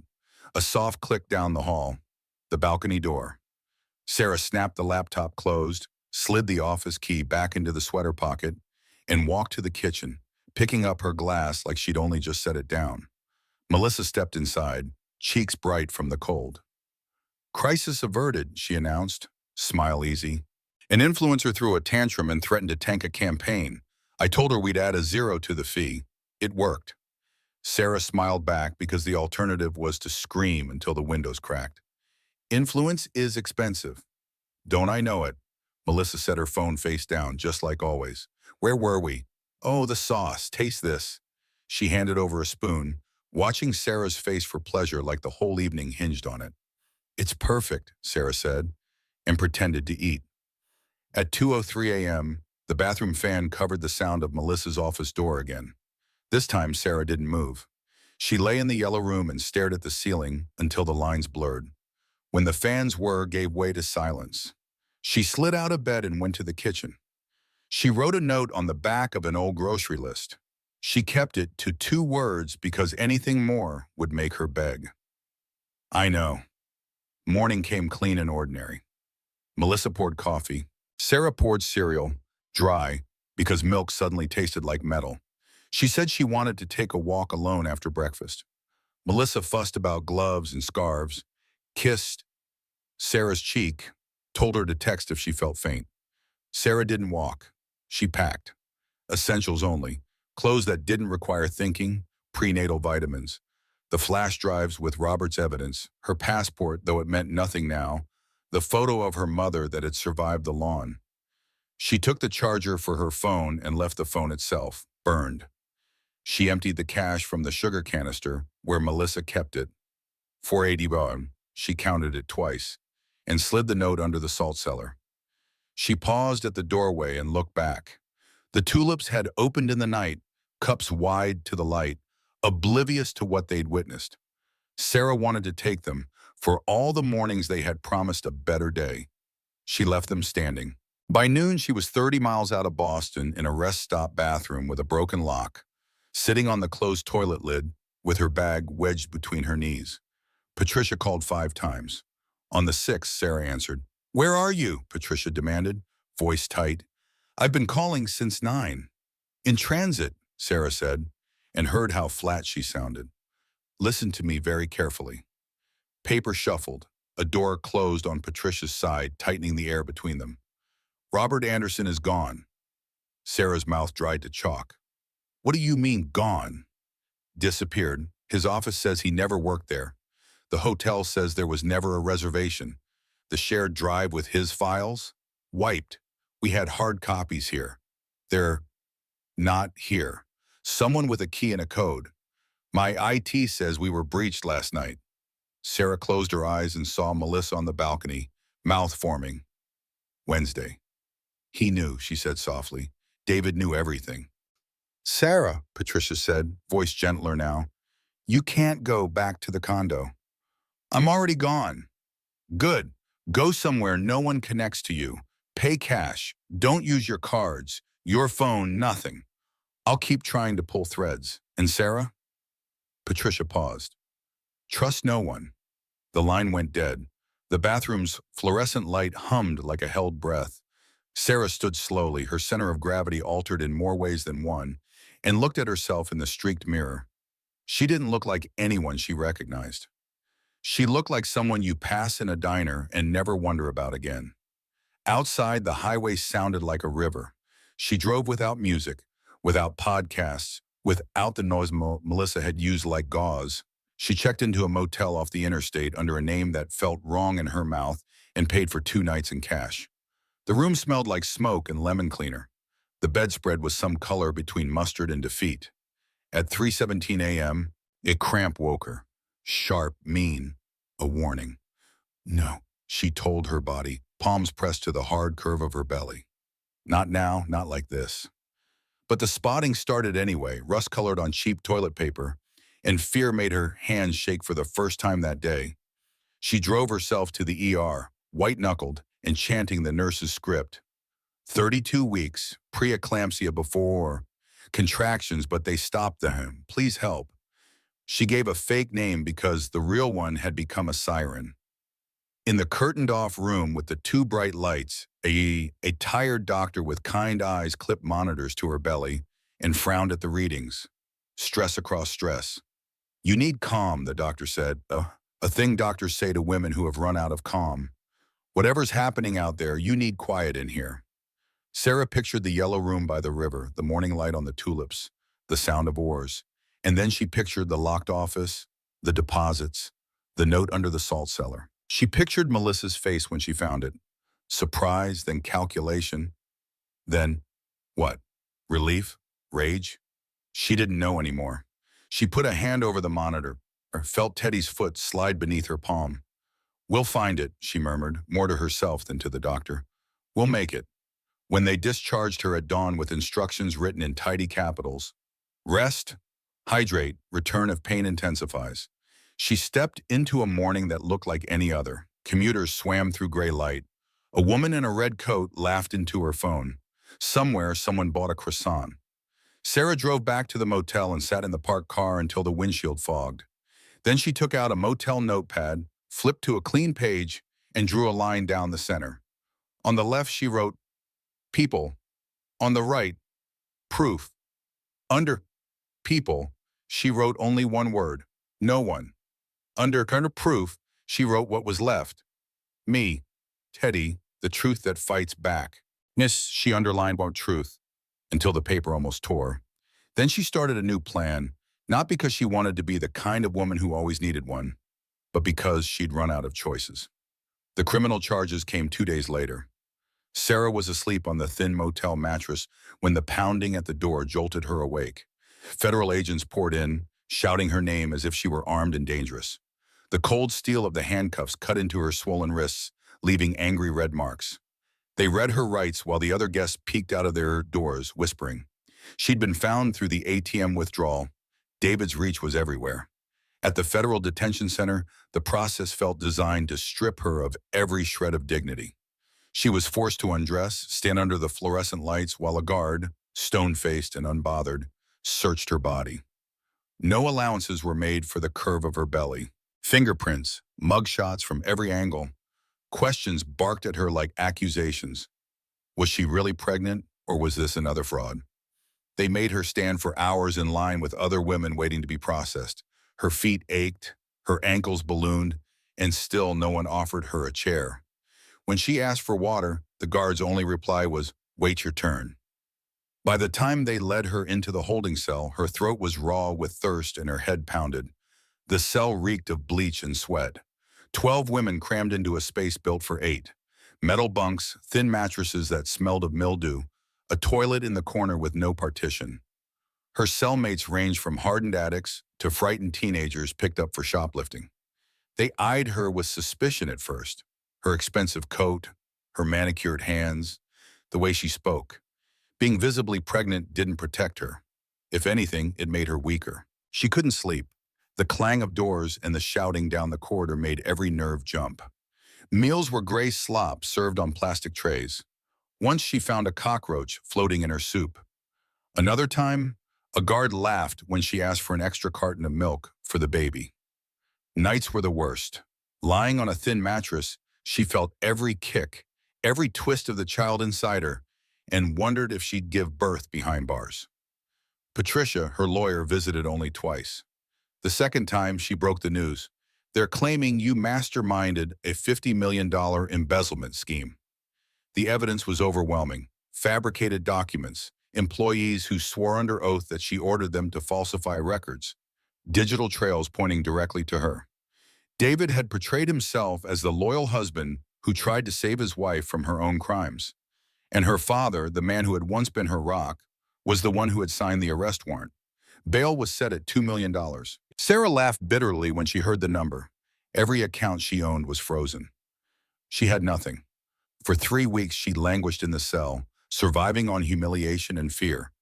A soft click down the hall. The balcony door. Sarah snapped the laptop closed, slid the office key back into the sweater pocket, and walked to the kitchen, picking up her glass like she'd only just set it down. Melissa stepped inside, cheeks bright from the cold. "Crisis averted," she announced, smile easy. "An influencer threw a tantrum and threatened to tank a campaign. I told her we'd add a zero to the fee. It worked." Sarah smiled back because the alternative was to scream until the windows cracked. "Influence is expensive." "Don't I know it?" Melissa set her phone face down, just like always. "Where were we?" "Oh, the sauce. Taste this." She handed over a spoon, watching Sarah's face for pleasure like the whole evening hinged on it. "It's perfect," Sarah said, and pretended to eat. At 2:03 a.m., the bathroom fan covered the sound of Melissa's office door again. This time, Sarah didn't move. She lay in the yellow room and stared at the ceiling until the lines blurred. When the fan's whir gave way to silence, she slid out of bed and went to the kitchen. She wrote a note on the back of an old grocery list. She kept it to 2 words because anything more would make her beg. "I know." Morning came clean and ordinary. Melissa poured coffee. Sarah poured cereal, dry, because milk suddenly tasted like metal. She said she wanted to take a walk alone after breakfast. Melissa fussed about gloves and scarves, kissed Sarah's cheek, told her to text if she felt faint. Sarah didn't walk. She packed. Essentials only. Clothes that didn't require thinking, prenatal vitamins. The flash drives with Robert's evidence, her passport, though it meant nothing now, the photo of her mother that had survived the lawn. She took the charger for her phone and left the phone itself, burned. She emptied the cash from the sugar canister where Melissa kept it. $4.80. She counted it twice, and slid the note under the salt cellar. She paused at the doorway and looked back. The tulips had opened in the night, cups wide to the light, oblivious to what they'd witnessed. Sarah wanted to take them. For all the mornings they had promised a better day. She left them standing. By noon, she was 30 miles out of Boston in a rest stop bathroom with a broken lock, sitting on the closed toilet lid with her bag wedged between her knees. Patricia called 5 times. On the 6th, Sarah answered. "Where are you?" Patricia demanded, voice tight. "I've been calling since 9. "In transit," Sarah said, and heard how flat she sounded. "Listen to me very carefully." Paper shuffled. A door closed on Patricia's side, tightening the air between them. "Robert Anderson is gone." Sarah's mouth dried to chalk. "What do you mean, gone?" "Disappeared. His office says he never worked there. The hotel says there was never a reservation. The shared drive with his files? Wiped. We had hard copies here. They're not here. Someone with a key and a code. My IT says we were breached last night." Sarah closed her eyes and saw Melissa on the balcony, mouth forming. "Wednesday." "He knew," she said softly. "David knew everything." "Sarah," Patricia said, voice gentler now, "you can't go back to the condo." "I'm already gone." "Good. Go somewhere no one connects to you. Pay cash. Don't use your cards. Your phone, nothing. I'll keep trying to pull threads. And Sarah?" Patricia paused. "Trust no one." The line went dead. The bathroom's fluorescent light hummed like a held breath. Sarah stood slowly, her center of gravity altered in more ways than one, and looked at herself in the streaked mirror. She didn't look like anyone she recognized. She looked like someone you pass in a diner and never wonder about again. Outside, the highway sounded like a river. She drove without music, without podcasts, without the noise Melissa had used like gauze. She checked into a motel off the interstate under a name that felt wrong in her mouth and paid for 2 nights in cash. The room smelled like smoke and lemon cleaner. The bedspread was some color between mustard and defeat. At 3:17 a.m., a cramp woke her. Sharp, mean, a warning. No, she told her body, palms pressed to the hard curve of her belly. Not now, not like this. But the spotting started anyway, rust-colored on cheap toilet paper, and fear made her hands shake for the first time that day. She drove herself to the ER, white-knuckled and chanting the nurse's script. 32 weeks, preeclampsia before, contractions, but they stopped them. Please help. She gave a fake name because the real one had become a siren. In the curtained-off room with the two bright lights, a tired doctor with kind eyes clipped monitors to her belly and frowned at the readings. Stress across stress. You need calm, the doctor said, a thing doctors say to women who have run out of calm. Whatever's happening out there, you need quiet in here. Sarah pictured the yellow room by the river, the morning light on the tulips, the sound of oars. And then she pictured the locked office, the deposits, the note under the salt cellar. She pictured Melissa's face when she found it. Surprise, then calculation. Then, what? Relief? Rage? She didn't know anymore. She put a hand over the monitor, or felt Teddy's foot slide beneath her palm. We'll find it, she murmured, more to herself than to the doctor. We'll make it. When they discharged her at dawn with instructions written in tidy capitals, rest, hydrate, return if pain intensifies. She stepped into a morning that looked like any other. Commuters swam through gray light. A woman in a red coat laughed into her phone. Somewhere, someone bought a croissant. Sarah drove back to the motel and sat in the parked car until the windshield fogged. Then she took out a motel notepad, flipped to a clean page, and drew a line down the center. On the left, she wrote, people. On the right, proof. Under people, she wrote only one word, no one. Under proof, she wrote what was left. Me, Teddy, the truth that fights back. She underlined one truth, until the paper almost tore. Then she started a new plan, not because she wanted to be the kind of woman who always needed one, but because she'd run out of choices. The criminal charges came 2 days later. Sarah was asleep on the thin motel mattress when the pounding at the door jolted her awake. Federal agents poured in, shouting her name as if she were armed and dangerous. The cold steel of the handcuffs cut into her swollen wrists, leaving angry red marks. They read her rights while the other guests peeked out of their doors, whispering. She'd been found through the ATM withdrawal. David's reach was everywhere. At the federal detention center, the process felt designed to strip her of every shred of dignity. She was forced to undress, stand under the fluorescent lights while a guard, stone-faced and unbothered, searched her body. No allowances were made for the curve of her belly. Fingerprints, mugshots from every angle. Questions barked at her like accusations. Was she really pregnant, or was this another fraud? They made her stand for hours in line with other women waiting to be processed. Her feet ached, her ankles ballooned, and still no one offered her a chair. When she asked for water, the guard's only reply was, "Wait your turn." By the time they led her into the holding cell, her throat was raw with thirst and her head pounded. The cell reeked of bleach and sweat. 12 women crammed into a space built for 8. Metal bunks, thin mattresses that smelled of mildew, a toilet in the corner with no partition. Her cellmates ranged from hardened addicts to frightened teenagers picked up for shoplifting. They eyed her with suspicion at first. Her expensive coat, her manicured hands, the way she spoke. Being visibly pregnant didn't protect her. If anything, it made her weaker. She couldn't sleep. The clang of doors and the shouting down the corridor made every nerve jump. Meals were gray slop served on plastic trays. Once she found a cockroach floating in her soup. Another time, a guard laughed when she asked for an extra carton of milk for the baby. Nights were the worst. Lying on a thin mattress, she felt every kick, every twist of the child inside her, and wondered if she'd give birth behind bars. Patricia, her lawyer, visited only twice. The second time, she broke the news. They're claiming you masterminded a $50 million embezzlement scheme. The evidence was overwhelming. Fabricated documents, employees who swore under oath that she ordered them to falsify records, digital trails pointing directly to her. David had portrayed himself as the loyal husband who tried to save his wife from her own crimes. And her father, the man who had once been her rock, was the one who had signed the arrest warrant. Bail was set at $2 million. Sarah laughed bitterly when she heard the number. Every account she owned was frozen. She had nothing. For 3 weeks, she languished in the cell, surviving on humiliation and fear.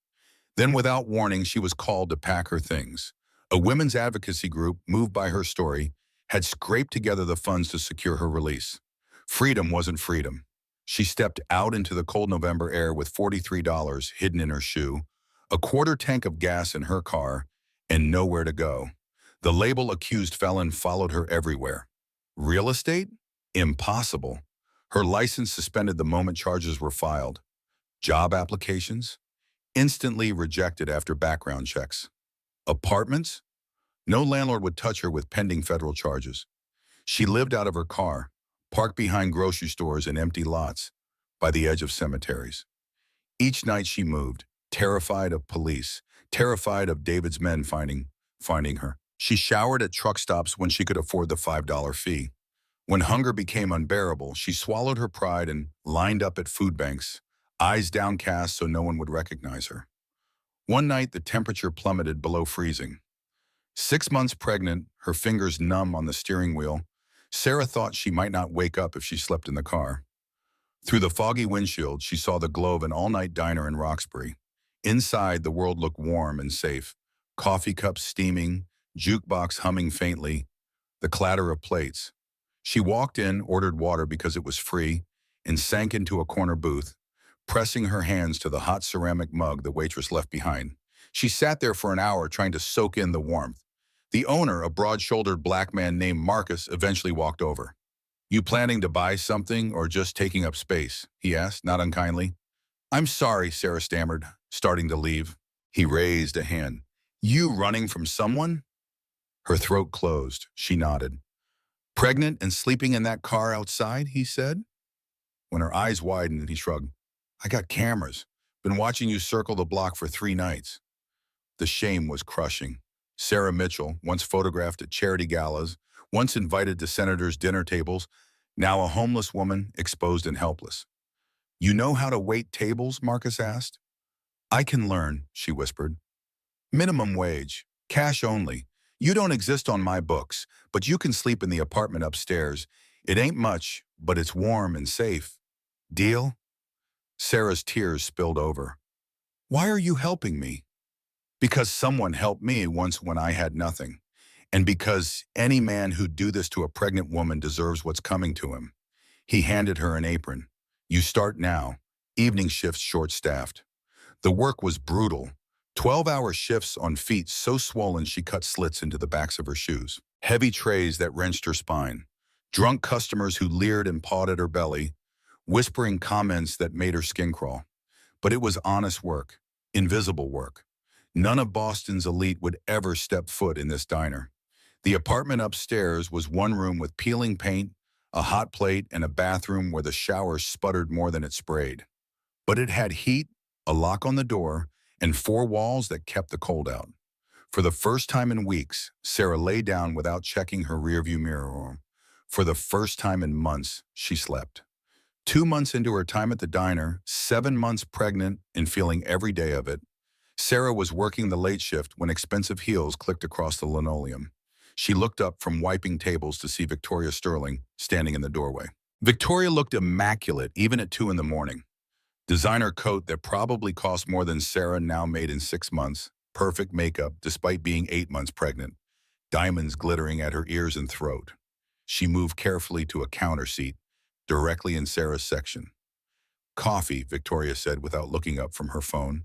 Then, without warning, she was called to pack her things. A women's advocacy group, moved by her story, had scraped together the funds to secure her release. Freedom wasn't freedom. She stepped out into the cold November air with $43 hidden in her shoe, a quarter tank of gas in her car, and nowhere to go. The label accused felon followed her everywhere. Real estate? Impossible. Her license suspended the moment charges were filed. Job applications? Instantly rejected after background checks. Apartments? No landlord would touch her with pending federal charges. She lived out of her car, parked behind grocery stores and empty lots, by the edge of cemeteries. Each night she moved, terrified of police, terrified of David's men finding her. She showered at truck stops when she could afford the $5 fee. When hunger became unbearable, she swallowed her pride and lined up at food banks, eyes downcast so no one would recognize her. One night, the temperature plummeted below freezing. 6 months pregnant, her fingers numb on the steering wheel, Sarah thought she might not wake up if she slept in the car. Through the foggy windshield, she saw the glow of an all-night diner in Roxbury. Inside, the world looked warm and safe. Coffee cups steaming, jukebox humming faintly, the clatter of plates. She walked in, ordered water because it was free, and sank into a corner booth, pressing her hands to the hot ceramic mug the waitress left behind. She sat there for an hour trying to soak in the warmth. The owner, a broad-shouldered black man named Marcus, eventually walked over. "You planning to buy something or just taking up space?" he asked, not unkindly. "I'm sorry," Sarah stammered, starting to leave. He raised a hand. "You running from someone?" Her throat closed. She nodded. "Pregnant and sleeping in that car outside?" he said. When her eyes widened, he shrugged. "I got cameras. Been watching you circle the block for 3 nights. The shame was crushing. Sarah Mitchell, once photographed at charity galas, once invited to senators' dinner tables, now a homeless woman, exposed and helpless. "You know how to wait tables?" Marcus asked. "I can learn," she whispered. "Minimum wage, cash only. You don't exist on my books, but you can sleep in the apartment upstairs. It ain't much, but it's warm and safe. Deal?" Sarah's tears spilled over. "Why are you helping me?" "Because someone helped me once when I had nothing. And because any man who'd do this to a pregnant woman deserves what's coming to him." He handed her an apron. "You start now. Evening shifts short-staffed." The work was brutal. 12-hour shifts on feet so swollen she cut slits into the backs of her shoes. Heavy trays that wrenched her spine. Drunk customers who leered and pawed at her belly, whispering comments that made her skin crawl. But it was honest work, invisible work. None of Boston's elite would ever step foot in this diner. The apartment upstairs was one room with peeling paint, a hot plate, and a bathroom where the shower sputtered more than it sprayed. But it had heat, a lock on the door, and 4 walls that kept the cold out. For the first time in weeks, Sarah lay down without checking her rearview mirror. For the first time in months, she slept. 2 months into her time at the diner, 7 months pregnant and feeling every day of it, Sarah was working the late shift when expensive heels clicked across the linoleum. She looked up from wiping tables to see Victoria Sterling standing in the doorway. Victoria looked immaculate even at 2 in the morning. Designer coat that probably cost more than Sarah now made in 6 months. Perfect makeup despite being 8 months pregnant. Diamonds glittering at her ears and throat. She moved carefully to a counter seat, directly in Sarah's section. "Coffee," Victoria said without looking up from her phone.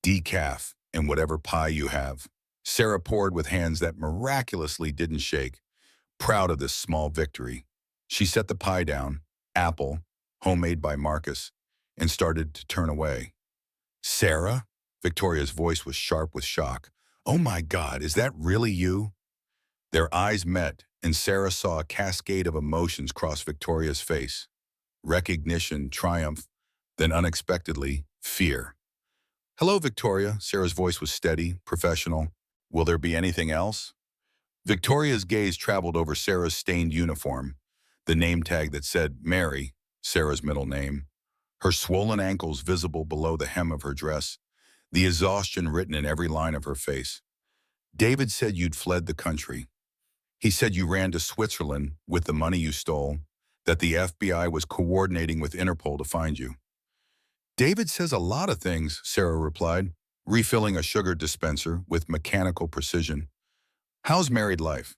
"Decaf, and whatever pie you have." Sarah poured with hands that miraculously didn't shake, proud of this small victory. She set the pie down, apple, homemade by Marcus, and started to turn away. "Sarah?" Victoria's voice was sharp with shock. "Oh my God, is that really you?" Their eyes met, and Sarah saw a cascade of emotions cross Victoria's face. Recognition, triumph, then unexpectedly, fear. "Hello, Victoria." Sarah's voice was steady, professional. "Will there be anything else?" Victoria's gaze traveled over Sarah's stained uniform, the name tag that said Mary, Sarah's middle name, her swollen ankles visible below the hem of her dress, the exhaustion written in every line of her face. David said you'd fled the country. He said you ran to Switzerland with the money you stole, that the FBI was coordinating with Interpol to find you. David says a lot of things, Sarah replied, refilling a sugar dispenser with mechanical precision. How's married life?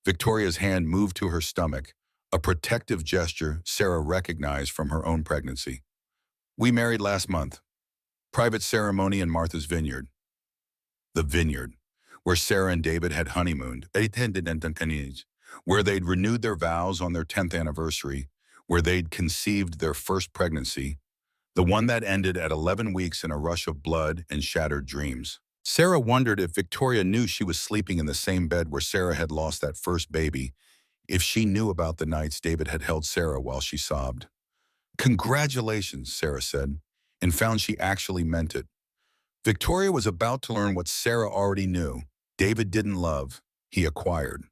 Victoria's hand moved to her stomach, a protective gesture Sarah recognized from her own pregnancy. We married last month. Private ceremony in Martha's Vineyard. The vineyard, where Sarah and David had honeymooned, where they'd renewed their vows on their 10th anniversary, where they'd conceived their first pregnancy, the one that ended at 11 weeks in a rush of blood and shattered dreams. Sarah wondered if Victoria knew she was sleeping in the same bed where Sarah had lost that first baby, if she knew about the nights David had held Sarah while she sobbed. Congratulations, Sarah said, and found she actually meant it. Victoria was about to learn what Sarah already knew. David didn't love, he acquired.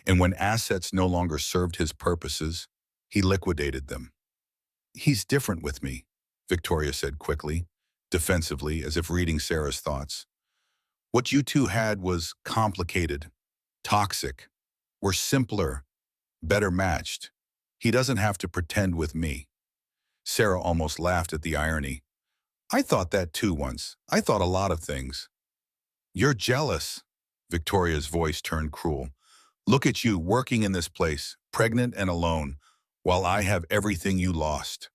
And when assets no longer served his purposes, he liquidated them. He's different with me, Victoria said quickly, defensively, as if reading Sarah's thoughts. What you two had was complicated, toxic. We're simpler, better matched. He doesn't have to pretend with me. Sarah almost laughed at the irony. I thought that too once. I thought a lot of things. You're jealous. Victoria's voice turned cruel. Look at you working in this place, pregnant and alone, while I have everything you lost.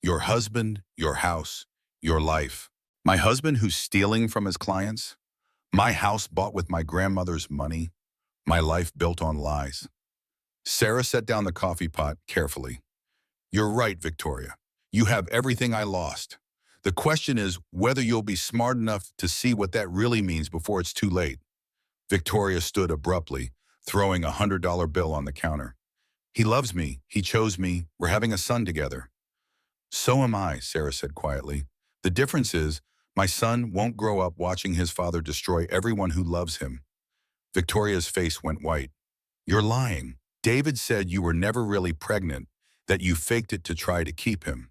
Your husband, your house, your life. My husband who's stealing from his clients? My house bought with my grandmother's money? My life built on lies. Sarah set down the coffee pot carefully. You're right, Victoria. You have everything I lost. The question is whether you'll be smart enough to see what that really means before it's too late. Victoria stood abruptly, throwing a $100 bill on the counter. He loves me. He chose me. We're having a son together. So am I, Sarah said quietly. The difference is, my son won't grow up watching his father destroy everyone who loves him. Victoria's face went white. You're lying. David said you were never really pregnant, that you faked it to try to keep him.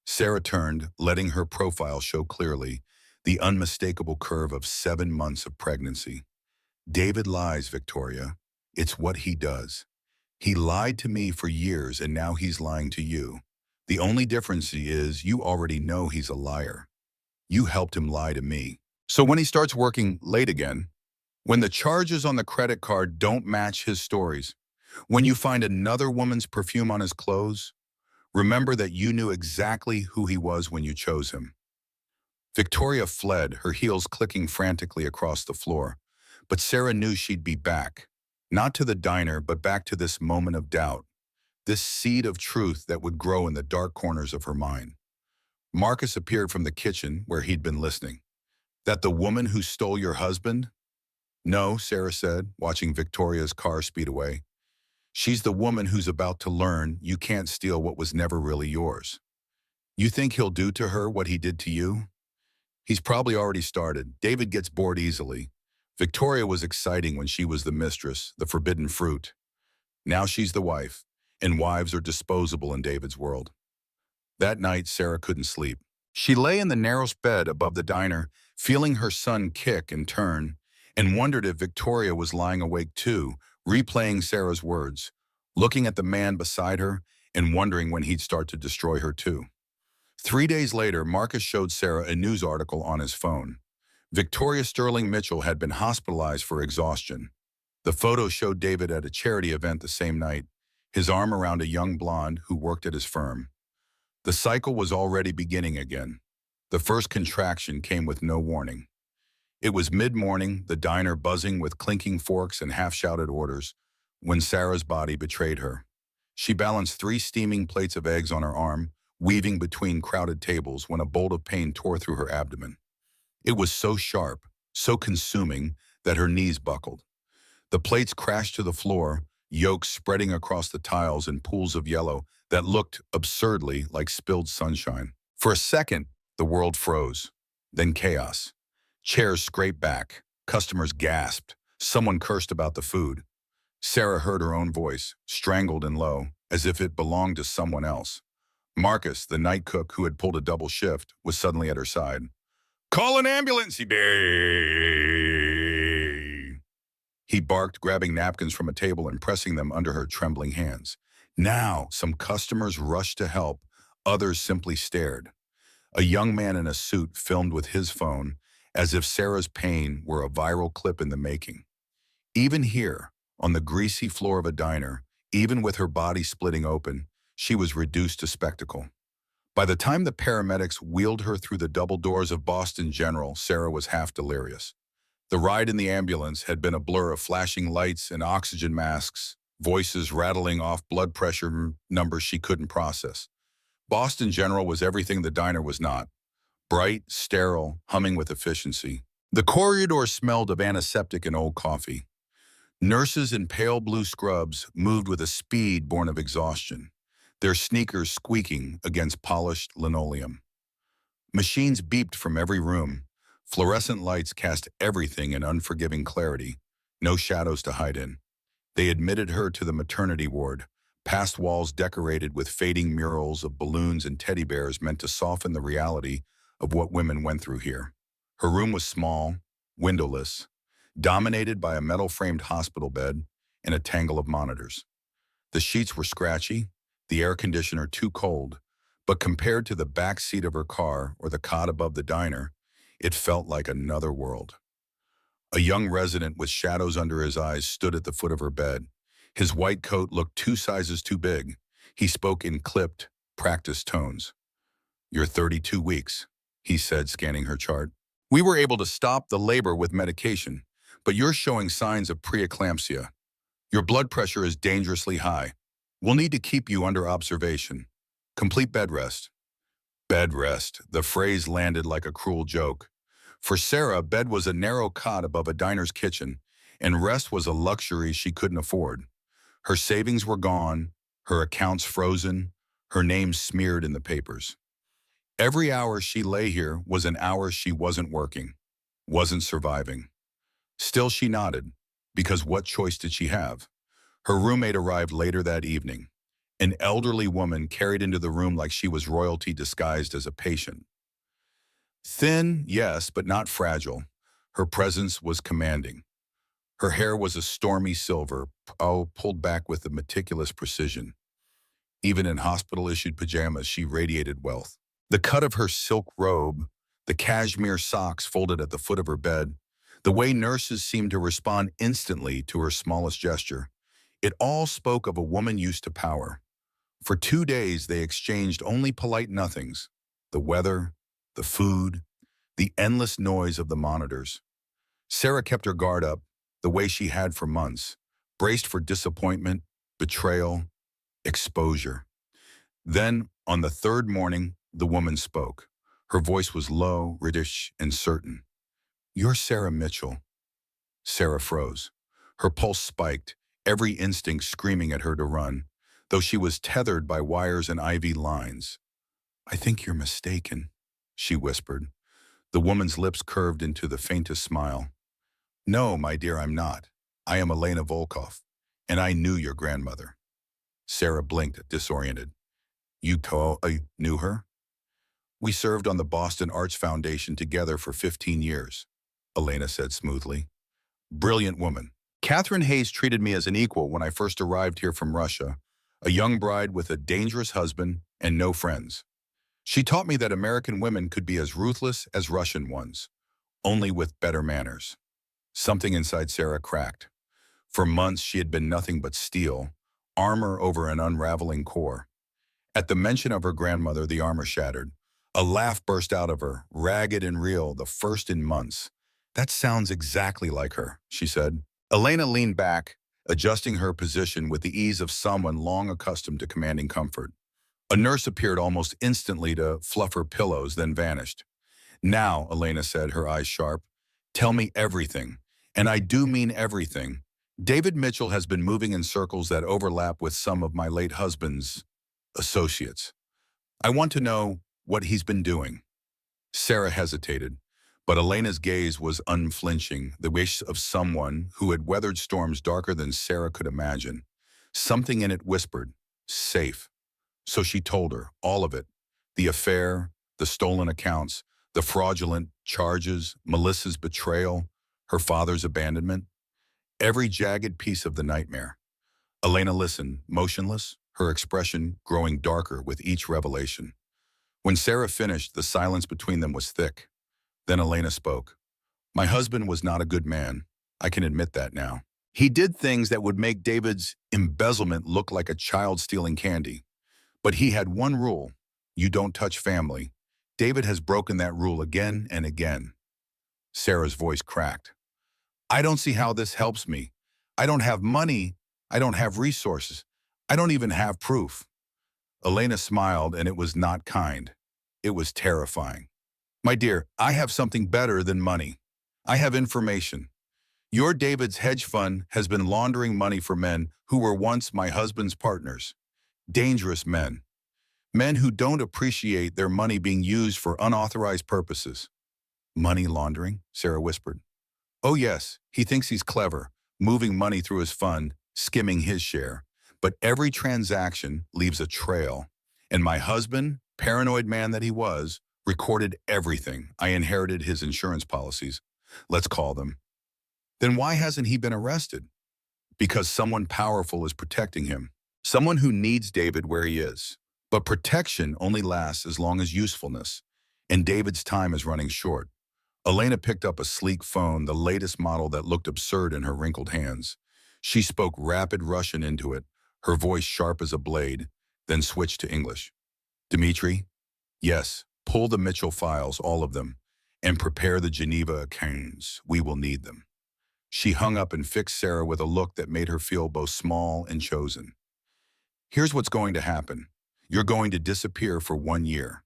Sarah turned, letting her profile show clearly the unmistakable curve of 7 months of pregnancy. David lies, Victoria. It's what he does. He lied to me for years and now he's lying to you. The only difference is you already know he's a liar. You helped him lie to me. So when he starts working late again, when the charges on the credit card don't match his stories, when you find another woman's perfume on his clothes, remember that you knew exactly who he was when you chose him. Victoria fled, her heels clicking frantically across the floor. But Sarah knew she'd be back. Not to the diner, but back to this moment of doubt. This seed of truth that would grow in the dark corners of her mind. Marcus appeared from the kitchen where he'd been listening. That the woman who stole your husband? No, Sarah said, watching Victoria's car speed away. She's the woman who's about to learn you can't steal what was never really yours. You think he'll do to her what he did to you? He's probably already started. David gets bored easily. Victoria was exciting when she was the mistress, the forbidden fruit. Now she's the wife, and wives are disposable in David's world. That night, Sarah couldn't sleep. She lay in the narrow bed above the diner, feeling her son kick and turn, and wondered if Victoria was lying awake too, replaying Sarah's words, looking at the man beside her and wondering when he'd start to destroy her too. 3 days later, Marcus showed Sarah a news article on his phone. Victoria Sterling Mitchell had been hospitalized for exhaustion. The photo showed David at a charity event the same night, his arm around a young blonde who worked at his firm. The cycle was already beginning again. The first contraction came with no warning. It was mid-morning, the diner buzzing with clinking forks and half-shouted orders, when Sarah's body betrayed her. She balanced 3 steaming plates of eggs on her arm, weaving between crowded tables when a bolt of pain tore through her abdomen. It was so sharp, so consuming, that her knees buckled. The plates crashed to the floor, yolks spreading across the tiles in pools of yellow that looked absurdly like spilled sunshine. For a second, the world froze. Then chaos. Chairs scraped back. Customers gasped. Someone cursed about the food. Sarah heard her own voice, strangled and low, as if it belonged to someone else. Marcus, the night cook who had pulled a double shift, was suddenly at her side. Call an ambulance, he barked, grabbing napkins from a table and pressing them under her trembling hands. Now, some customers rushed to help, others simply stared. A young man in a suit filmed with his phone, as if Sarah's pain were a viral clip in the making. Even here, on the greasy floor of a diner, even with her body splitting open, she was reduced to spectacle. By the time the paramedics wheeled her through the double doors of Boston General, Sarah was half delirious. The ride in the ambulance had been a blur of flashing lights and oxygen masks, voices rattling off blood pressure numbers she couldn't process. Boston General was everything the diner was not. Bright, sterile, humming with efficiency. The corridor smelled of antiseptic and old coffee. Nurses in pale blue scrubs moved with a speed born of exhaustion, their sneakers squeaking against polished linoleum. Machines beeped from every room. Fluorescent lights cast everything in unforgiving clarity, no shadows to hide in. They admitted her to the maternity ward, past walls decorated with fading murals of balloons and teddy bears meant to soften the reality of what women went through here. Her room was small, windowless, dominated by a metal-framed hospital bed and a tangle of monitors. The sheets were scratchy, the air conditioner too cold, but compared to the back seat of her car or the cot above the diner, it felt like another world. A young resident with shadows under his eyes stood at the foot of her bed. His white coat looked 2 sizes too big. He spoke in clipped, practiced tones. "You're 32 weeks," he said, scanning her chart. "We were able to stop the labor with medication, but you're showing signs of preeclampsia. Your blood pressure is dangerously high. We'll need to keep you under observation. Complete bed rest." Bed rest. The phrase landed like a cruel joke. For Sarah, bed was a narrow cot above a diner's kitchen, and rest was a luxury she couldn't afford. Her savings were gone, her accounts frozen, her name smeared in the papers. Every hour she lay here was an hour she wasn't working, wasn't surviving. Still she nodded, because what choice did she have? Her roommate arrived later that evening, an elderly woman carried into the room like she was royalty disguised as a patient. Thin, yes, but not fragile. Her presence was commanding. Her hair was a stormy silver, pulled back with a meticulous precision. Even in hospital-issued pajamas, she radiated wealth. The cut of her silk robe, the cashmere socks folded at the foot of her bed, the way nurses seemed to respond instantly to her smallest gesture, it all spoke of a woman used to power. For 2 days, they exchanged only polite nothings: the weather, the food, the endless noise of the monitors. Sarah kept her guard up, the way she had for months, braced for disappointment, betrayal, exposure. Then, on the 3rd morning, the woman spoke. Her voice was low, British, and certain. "You're Sarah Mitchell." Sarah froze. Her pulse spiked, every instinct screaming at her to run, though she was tethered by wires and IV lines. "I think you're mistaken," she whispered. The woman's lips curved into the faintest smile. "No, my dear, I'm not. I am Elena Volkov, and I knew your grandmother." Sarah blinked, disoriented. "You knew her?" "We served on the Boston Arts Foundation together for 15 years, Elena said smoothly. "Brilliant woman. Catherine Hayes treated me as an equal when I first arrived here from Russia, a young bride with a dangerous husband and no friends. She taught me that American women could be as ruthless as Russian ones, only with better manners." Something inside Sarah cracked. For months she had been nothing but steel, armor over an unraveling core. At the mention of her grandmother, the armor shattered. A laugh burst out of her, ragged and real, the first in months. "That sounds exactly like her," she said. Elena leaned back, adjusting her position with the ease of someone long accustomed to commanding comfort. A nurse appeared almost instantly to fluff her pillows, then vanished. "Now," Elena said, her eyes sharp, "tell me everything. And I do mean everything. David Mitchell has been moving in circles that overlap with some of my late husband's associates. I want to know what he's been doing." Sarah hesitated, but Elena's gaze was unflinching, the wish of someone who had weathered storms darker than Sarah could imagine. Something in it whispered, "Safe." So she told her, all of it: the affair, the stolen accounts, The fraudulent charges, Melissa's betrayal, her father's abandonment, every jagged piece of the nightmare. Elena listened, motionless, her expression growing darker with each revelation. When Sarah finished, the silence between them was thick. Then Elena spoke. My husband was not a good man. I can admit that now. He did things that would make David's embezzlement look like a child stealing candy. But he had one rule. You don't touch family. David has broken that rule again and again. Sarah's voice cracked. I don't see how this helps me. I don't have money. I don't have resources. I don't even have proof. Elena smiled, and it was not kind. It was terrifying. My dear, I have something better than money. I have information. Your David's hedge fund has been laundering money for men who were once my husband's partners. Dangerous men. Men who don't appreciate their money being used for unauthorized purposes. Money laundering? Sarah whispered. Oh yes, he thinks he's clever, moving money through his fund, skimming his share. But every transaction leaves a trail. And my husband, paranoid man that he was, recorded everything. I inherited his insurance policies. Let's call them. Then why hasn't he been arrested? Because someone powerful is protecting him. Someone who needs David where he is. But protection only lasts as long as usefulness. And David's time is running short. Elena picked up a sleek phone, the latest model that looked absurd in her wrinkled hands. She spoke rapid Russian into it, her voice sharp as a blade, then switched to English. Dmitri? Yes, pull the Mitchell files, all of them, and prepare the Geneva accounts. We will need them. She hung up and fixed Sarah with a look that made her feel both small and chosen. Here's what's going to happen. You're going to disappear for 1 year.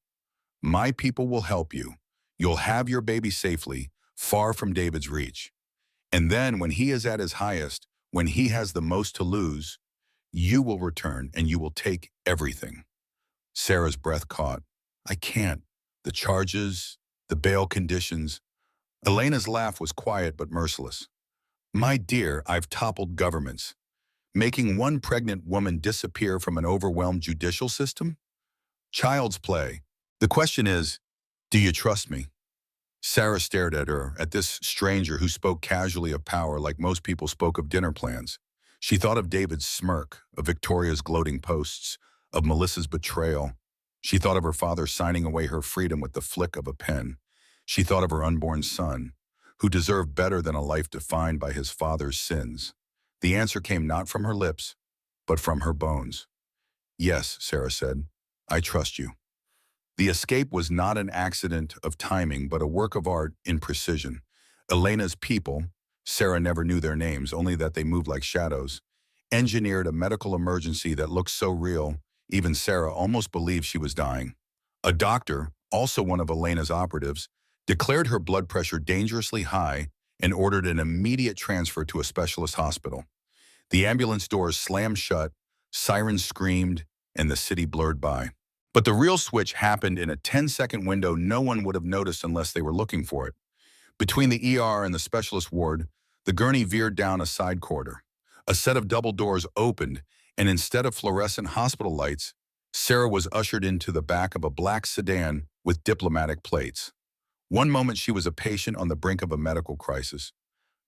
My people will help you. You'll have your baby safely, far from David's reach. And then when he is at his highest, when he has the most to lose, you will return and you will take everything. Sarah's breath caught. I can't. The charges, the bail conditions. Elena's laugh was quiet but merciless. My dear, I've toppled governments. Making one pregnant woman disappear from an overwhelmed judicial system? Child's play. The question is, do you trust me? Sarah stared at her, at this stranger who spoke casually of power like most people spoke of dinner plans. She thought of David's smirk, of Victoria's gloating posts, of Melissa's betrayal. She thought of her father signing away her freedom with the flick of a pen. She thought of her unborn son, who deserved better than a life defined by his father's sins. The answer came not from her lips, but from her bones. Yes, Sarah said, I trust you. The escape was not an accident of timing, but a work of art in precision. Elena's people, Sarah never knew their names, only that they moved like shadows, engineered a medical emergency that looked so real, even Sarah almost believed she was dying. A doctor, also one of Elena's operatives, declared her blood pressure dangerously high and ordered an immediate transfer to a specialist hospital. The ambulance doors slammed shut, sirens screamed, and the city blurred by. But the real switch happened in a 10-second window no one would have noticed unless they were looking for it. Between the ER and the specialist ward, the gurney veered down a side corridor. A set of double doors opened, and instead of fluorescent hospital lights, Sarah was ushered into the back of a black sedan with diplomatic plates. One moment she was a patient on the brink of a medical crisis.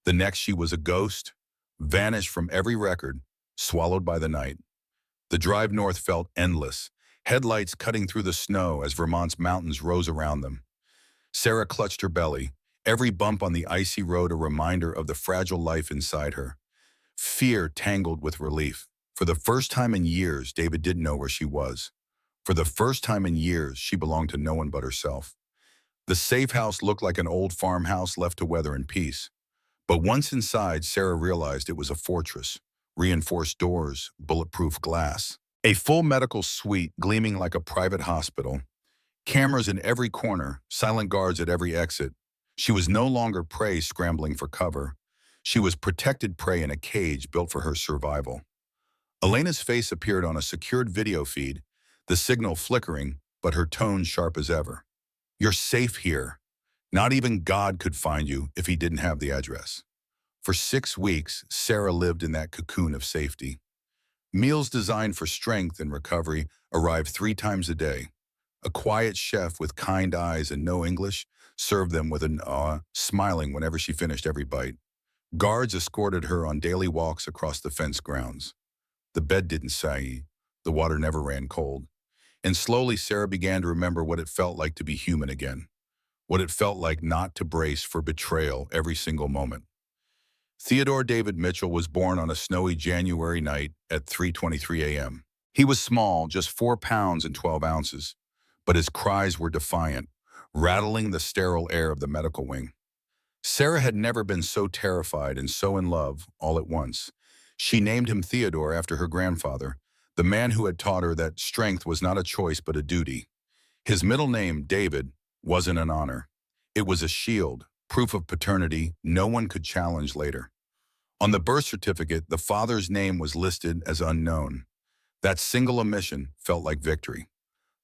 The next she was a ghost, vanished from every record, swallowed by the night. The drive north felt endless, headlights cutting through the snow as Vermont's mountains rose around them. Sarah clutched her belly, every bump on the icy road a reminder of the fragile life inside her. Fear tangled with relief. For the first time in years, David didn't know where she was. For the first time in years, she belonged to no one but herself. The safe house looked like an old farmhouse left to weather in peace. But once inside, Sarah realized it was a fortress. Reinforced doors, bulletproof glass. A full medical suite gleaming like a private hospital. Cameras in every corner, silent guards at every exit. She was no longer prey scrambling for cover. She was protected prey in a cage built for her survival. Elena's face appeared on a secured video feed, the signal flickering, but her tone sharp as ever. You're safe here. Not even God could find you if he didn't have the address. For 6 weeks, Sarah lived in that cocoon of safety. Meals designed for strength and recovery arrived 3 times a day. A quiet chef with kind eyes and no English served them with an awe, smiling whenever she finished every bite. Guards escorted her on daily walks across the fenced grounds. The bed didn't sag, the water never ran cold. And slowly Sarah began to remember what it felt like to be human again, what it felt like not to brace for betrayal every single moment. Theodore David Mitchell was born on a snowy January night at 3:23 a.m. He was small, just 4 pounds and 12 ounces, but his cries were defiant, rattling the sterile air of the medical wing. Sarah had never been so terrified and so in love all at once. She named him Theodore after her grandfather, the man who had taught her that strength was not a choice but a duty. His middle name, David, wasn't an honor. It was a shield, proof of paternity no one could challenge later. On the birth certificate, the father's name was listed as unknown. That single omission felt like victory.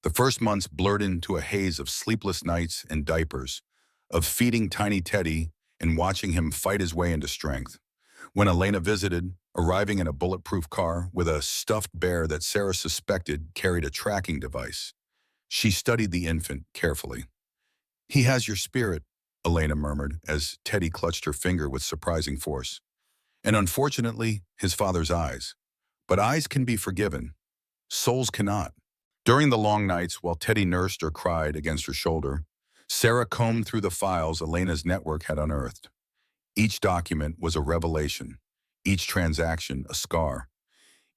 The first months blurred into a haze of sleepless nights and diapers, of feeding tiny Teddy and watching him fight his way into strength. When Elena visited, arriving in a bulletproof car with a stuffed bear that Sarah suspected carried a tracking device, she studied the infant carefully. "He has your spirit," Elena murmured as Teddy clutched her finger with surprising force. And unfortunately, his father's eyes. But eyes can be forgiven. Souls cannot. During the long nights, while Teddy nursed or cried against her shoulder, Sarah combed through the files Elena's network had unearthed. Each document was a revelation, each transaction a scar.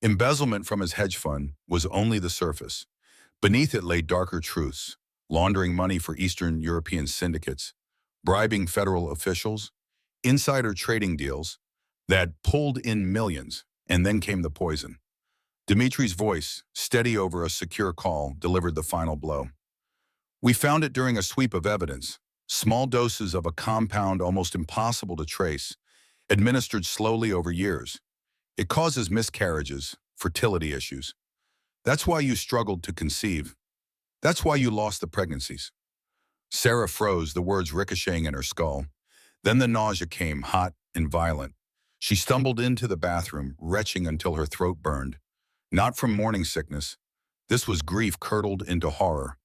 Embezzlement from his hedge fund was only the surface. Beneath it lay darker truths, laundering money for Eastern European syndicates, bribing federal officials, insider trading deals that pulled in millions, and then came the poison. Dimitri's voice, steady over a secure call, delivered the final blow. "We found it during a sweep of evidence, small doses of a compound almost impossible to trace, administered slowly over years. It causes miscarriages, fertility issues. That's why you struggled to conceive. That's why you lost the pregnancies." Sarah froze, the words ricocheting in her skull. Then the nausea came, hot and violent. She stumbled into the bathroom, retching until her throat burned. Not from morning sickness. This was grief curdled into horror.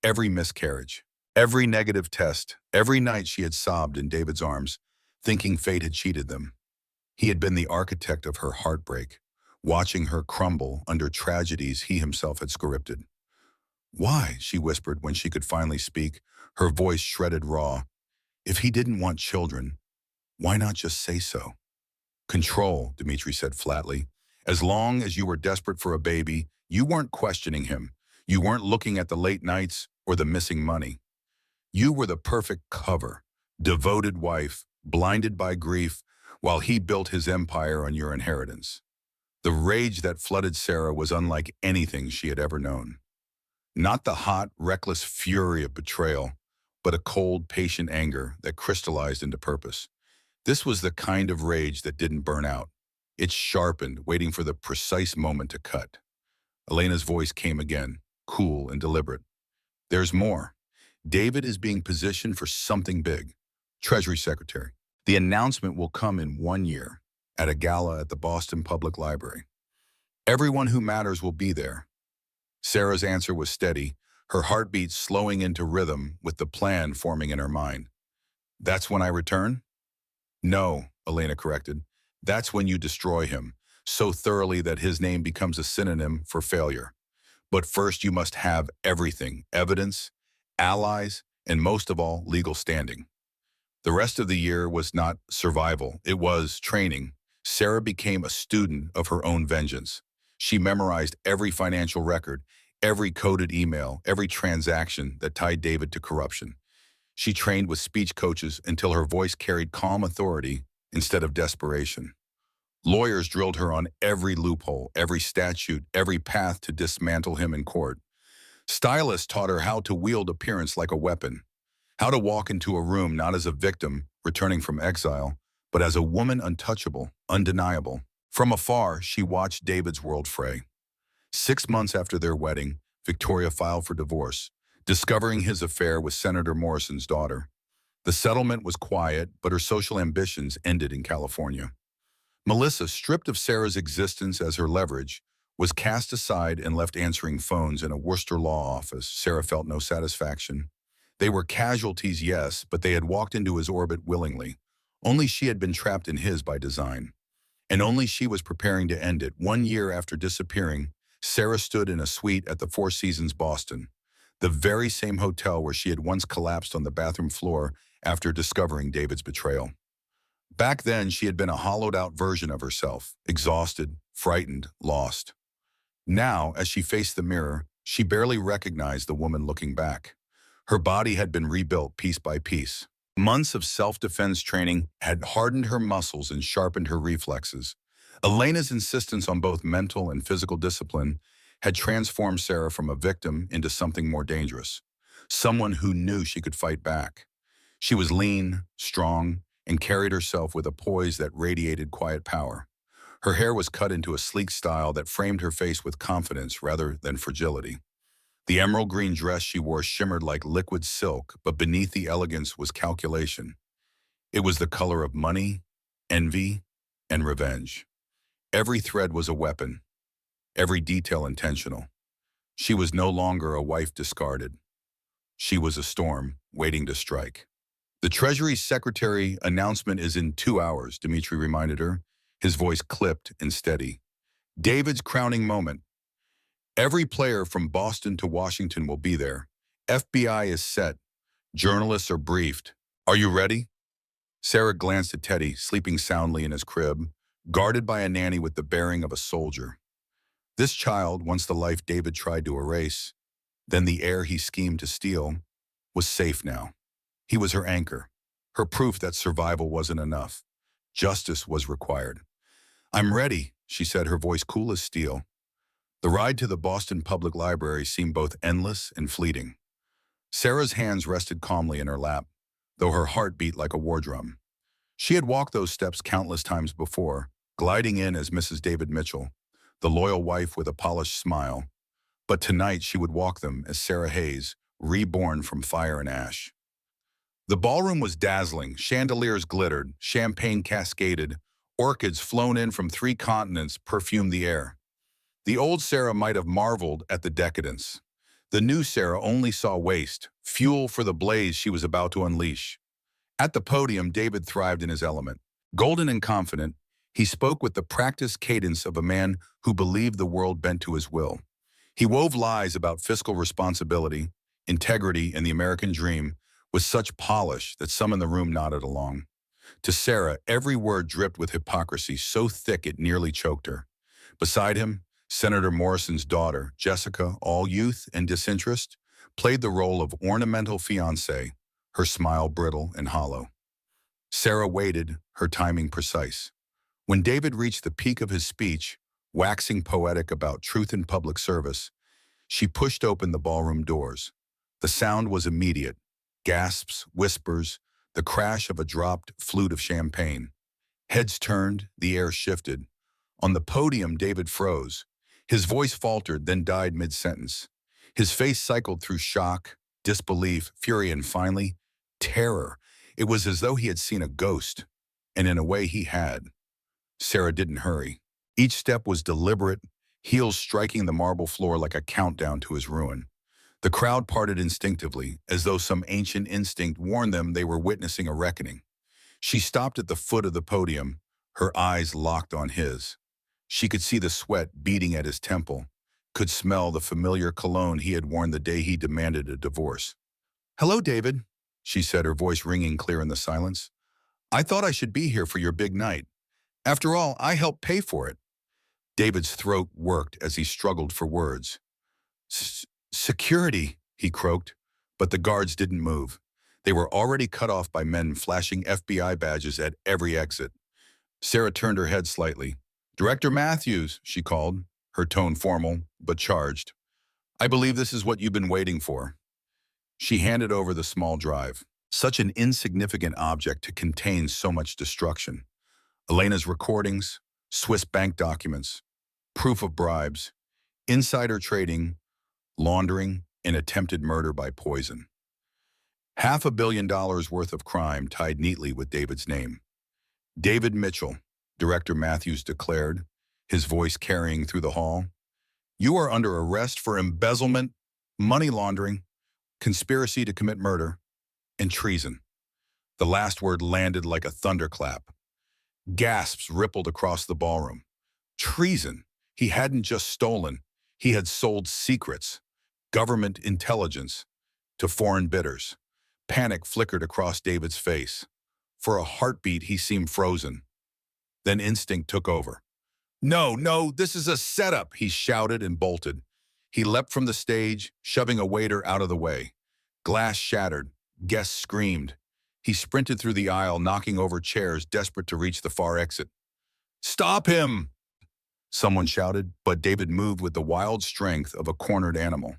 Every miscarriage, every negative test, every night she had sobbed in David's arms, thinking fate had cheated them. He had been the architect of her heartbreak, watching her crumble under tragedies he himself had scripted. "Why?" she whispered when she could finally speak, her voice shredded raw. "If he didn't want children, why not just say so?" "Control," Dimitri said flatly. "As long as you were desperate for a baby, you weren't questioning him. You weren't looking at the late nights or the missing money. You were the perfect cover, devoted wife, blinded by grief, while he built his empire on your inheritance." The rage that flooded Sarah was unlike anything she had ever known. Not the hot, reckless fury of betrayal, but a cold, patient anger that crystallized into purpose. This was the kind of rage that didn't burn out. It sharpened, waiting for the precise moment to cut. Elena's voice came again, cool and deliberate. "There's more. David is being positioned for something big. Treasury Secretary. The announcement will come in 1 year, at a gala at the Boston Public Library. Everyone who matters will be there." Sarah's answer was steady, her heartbeat slowing into rhythm with the plan forming in her mind. "That's when I return?" "No," Elena corrected. "That's when you destroy him, so thoroughly that his name becomes a synonym for failure. But first you must have everything, evidence, allies, and most of all, legal standing." The rest of the year was not survival, it was training. Sarah became a student of her own vengeance. She memorized every financial record, every coded email, every transaction that tied David to corruption. She trained with speech coaches until her voice carried calm authority instead of desperation. Lawyers drilled her on every loophole, every statute, every path to dismantle him in court. Stylists taught her how to wield appearance like a weapon, how to walk into a room not as a victim returning from exile, but as a woman untouchable, undeniable. From afar, she watched David's world fray. 6 months after their wedding, Victoria filed for divorce, discovering his affair with Senator Morrison's daughter. The settlement was quiet, but her social ambitions ended in California. Melissa, stripped of Sarah's existence as her leverage, was cast aside and left answering phones in a Worcester law office. Sarah felt no satisfaction. They were casualties, yes, but they had walked into his orbit willingly. Only she had been trapped in his by design. And only she was preparing to end it. 1 year after disappearing, Sarah stood in a suite at the Four Seasons Boston, the very same hotel where she had once collapsed on the bathroom floor after discovering David's betrayal. Back then, she had been a hollowed-out version of herself, exhausted, frightened, lost. Now, as she faced the mirror, she barely recognized the woman looking back. Her body had been rebuilt piece by piece. Months of self-defense training had hardened her muscles and sharpened her reflexes. Elena's insistence on both mental and physical discipline had transformed Sarah from a victim into something more dangerous, someone who knew she could fight back. She was lean, strong, and carried herself with a poise that radiated quiet power. Her hair was cut into a sleek style that framed her face with confidence rather than fragility. The emerald green dress she wore shimmered like liquid silk, but beneath the elegance was calculation. It was the color of money, envy, and revenge. Every thread was a weapon, every detail intentional. She was no longer a wife discarded. She was a storm waiting to strike. The Treasury Secretary announcement is in 2 hours, Dmitri reminded her, his voice clipped and steady. David's crowning moment. Every player from Boston to Washington will be there. FBI is set. Journalists are briefed. Are you ready? Sarah glanced at Teddy, sleeping soundly in his crib, guarded by a nanny with the bearing of a soldier. This child, once the life David tried to erase, then the heir he schemed to steal, was safe now. He was her anchor, her proof that survival wasn't enough. Justice was required. I'm ready, she said, her voice cool as steel. The ride to the Boston Public Library seemed both endless and fleeting. Sarah's hands rested calmly in her lap, though her heart beat like a war drum. She had walked those steps countless times before, gliding in as Mrs. David Mitchell, the loyal wife with a polished smile. But tonight she would walk them as Sarah Hayes, reborn from fire and ash. The ballroom was dazzling, chandeliers glittered, champagne cascaded, orchids flown in from 3 continents perfumed the air. The old Sarah might have marveled at the decadence. The new Sarah only saw waste, fuel for the blaze she was about to unleash. At the podium, David thrived in his element. Golden and confident, he spoke with the practiced cadence of a man who believed the world bent to his will. He wove lies about fiscal responsibility, integrity, and the American dream with such polish that some in the room nodded along. To Sarah, every word dripped with hypocrisy so thick it nearly choked her. Beside him, Senator Morrison's daughter, Jessica, all youth and disinterest, played the role of ornamental fiancée, her smile brittle and hollow. Sarah waited, her timing precise. When David reached the peak of his speech, waxing poetic about truth in public service, she pushed open the ballroom doors. The sound was immediate. Gasps, whispers, the crash of a dropped flute of champagne. Heads turned, the air shifted. On the podium, David froze. His voice faltered, then died mid-sentence. His face cycled through shock, disbelief, fury, and finally, terror. It was as though he had seen a ghost, and in a way he had. Sarah didn't hurry. Each step was deliberate, heels striking the marble floor like a countdown to his ruin. The crowd parted instinctively, as though some ancient instinct warned them they were witnessing a reckoning. She stopped at the foot of the podium, her eyes locked on his. She could see the sweat beating at his temple, could smell the familiar cologne he had worn the day he demanded a divorce. "Hello, David," she said, her voice ringing clear in the silence. "I thought I should be here for your big night. After all, I helped pay for it." David's throat worked as he struggled for words. "Security," he croaked, but the guards didn't move. They were already cut off by men flashing FBI badges at every exit. Sarah turned her head slightly. "Director Matthews," she called, her tone formal but charged. "I believe this is what you've been waiting for." She handed over the small drive, such an insignificant object to contain so much destruction. Elena's recordings, Swiss bank documents, proof of bribes, insider trading, laundering, and attempted murder by poison. $500 million worth of crime tied neatly with David's name. "David Mitchell," Director Matthews declared, his voice carrying through the hall. You are under arrest for embezzlement, money laundering, conspiracy to commit murder, and treason. The last word landed like a thunderclap. Gasps rippled across the ballroom. Treason. He hadn't just stolen. He had sold secrets, government intelligence, to foreign bidders. Panic flickered across David's face. For a heartbeat, he seemed frozen. Then instinct took over. No, no, this is a setup, he shouted and bolted. He leapt from the stage, shoving a waiter out of the way. Glass shattered. Guests screamed. He sprinted through the aisle, knocking over chairs, desperate to reach the far exit. Stop him! Someone shouted, but David moved with the wild strength of a cornered animal.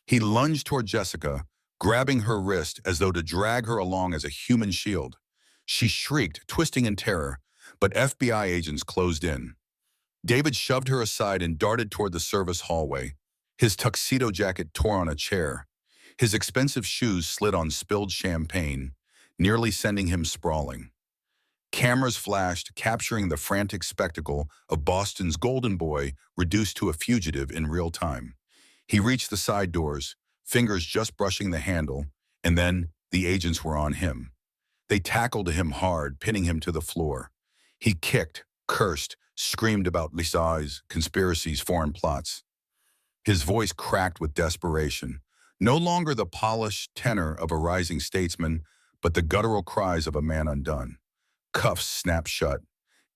He lunged toward Jessica, grabbing her wrist as though to drag her along as a human shield. She shrieked, twisting in terror, but FBI agents closed in. David shoved her aside and darted toward the service hallway. His tuxedo jacket tore on a chair. His expensive shoes slid on spilled champagne, nearly sending him sprawling. Cameras flashed, capturing the frantic spectacle of Boston's golden boy reduced to a fugitive in real time. He reached the side doors, fingers just brushing the handle, and then the agents were on him. They tackled him hard, pinning him to the floor. He kicked, cursed, screamed about lies, conspiracies, foreign plots. His voice cracked with desperation, no longer the polished tenor of a rising statesman, but the guttural cries of a man undone. Cuffs snapped shut.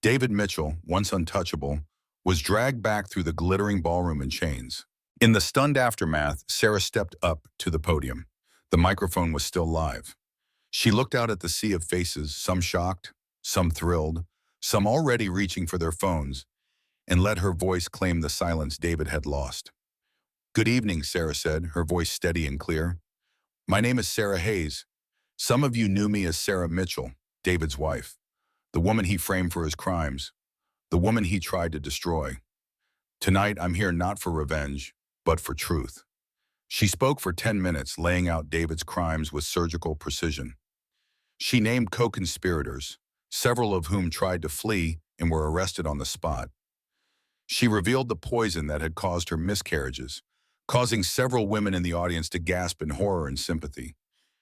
David Mitchell, once untouchable, was dragged back through the glittering ballroom in chains. In the stunned aftermath, Sarah stepped up to the podium. The microphone was still live. She looked out at the sea of faces, some shocked, some thrilled, some already reaching for their phones, and let her voice claim the silence David had lost. Good evening, Sarah said, her voice steady and clear. My name is Sarah Hayes. Some of you knew me as Sarah Mitchell, David's wife, the woman he framed for his crimes, the woman he tried to destroy. Tonight, I'm here not for revenge, but for truth. She spoke for 10 minutes, laying out David's crimes with surgical precision. She named co-conspirators, several of whom tried to flee and were arrested on the spot. She revealed the poison that had caused her miscarriages, causing several women in the audience to gasp in horror and sympathy.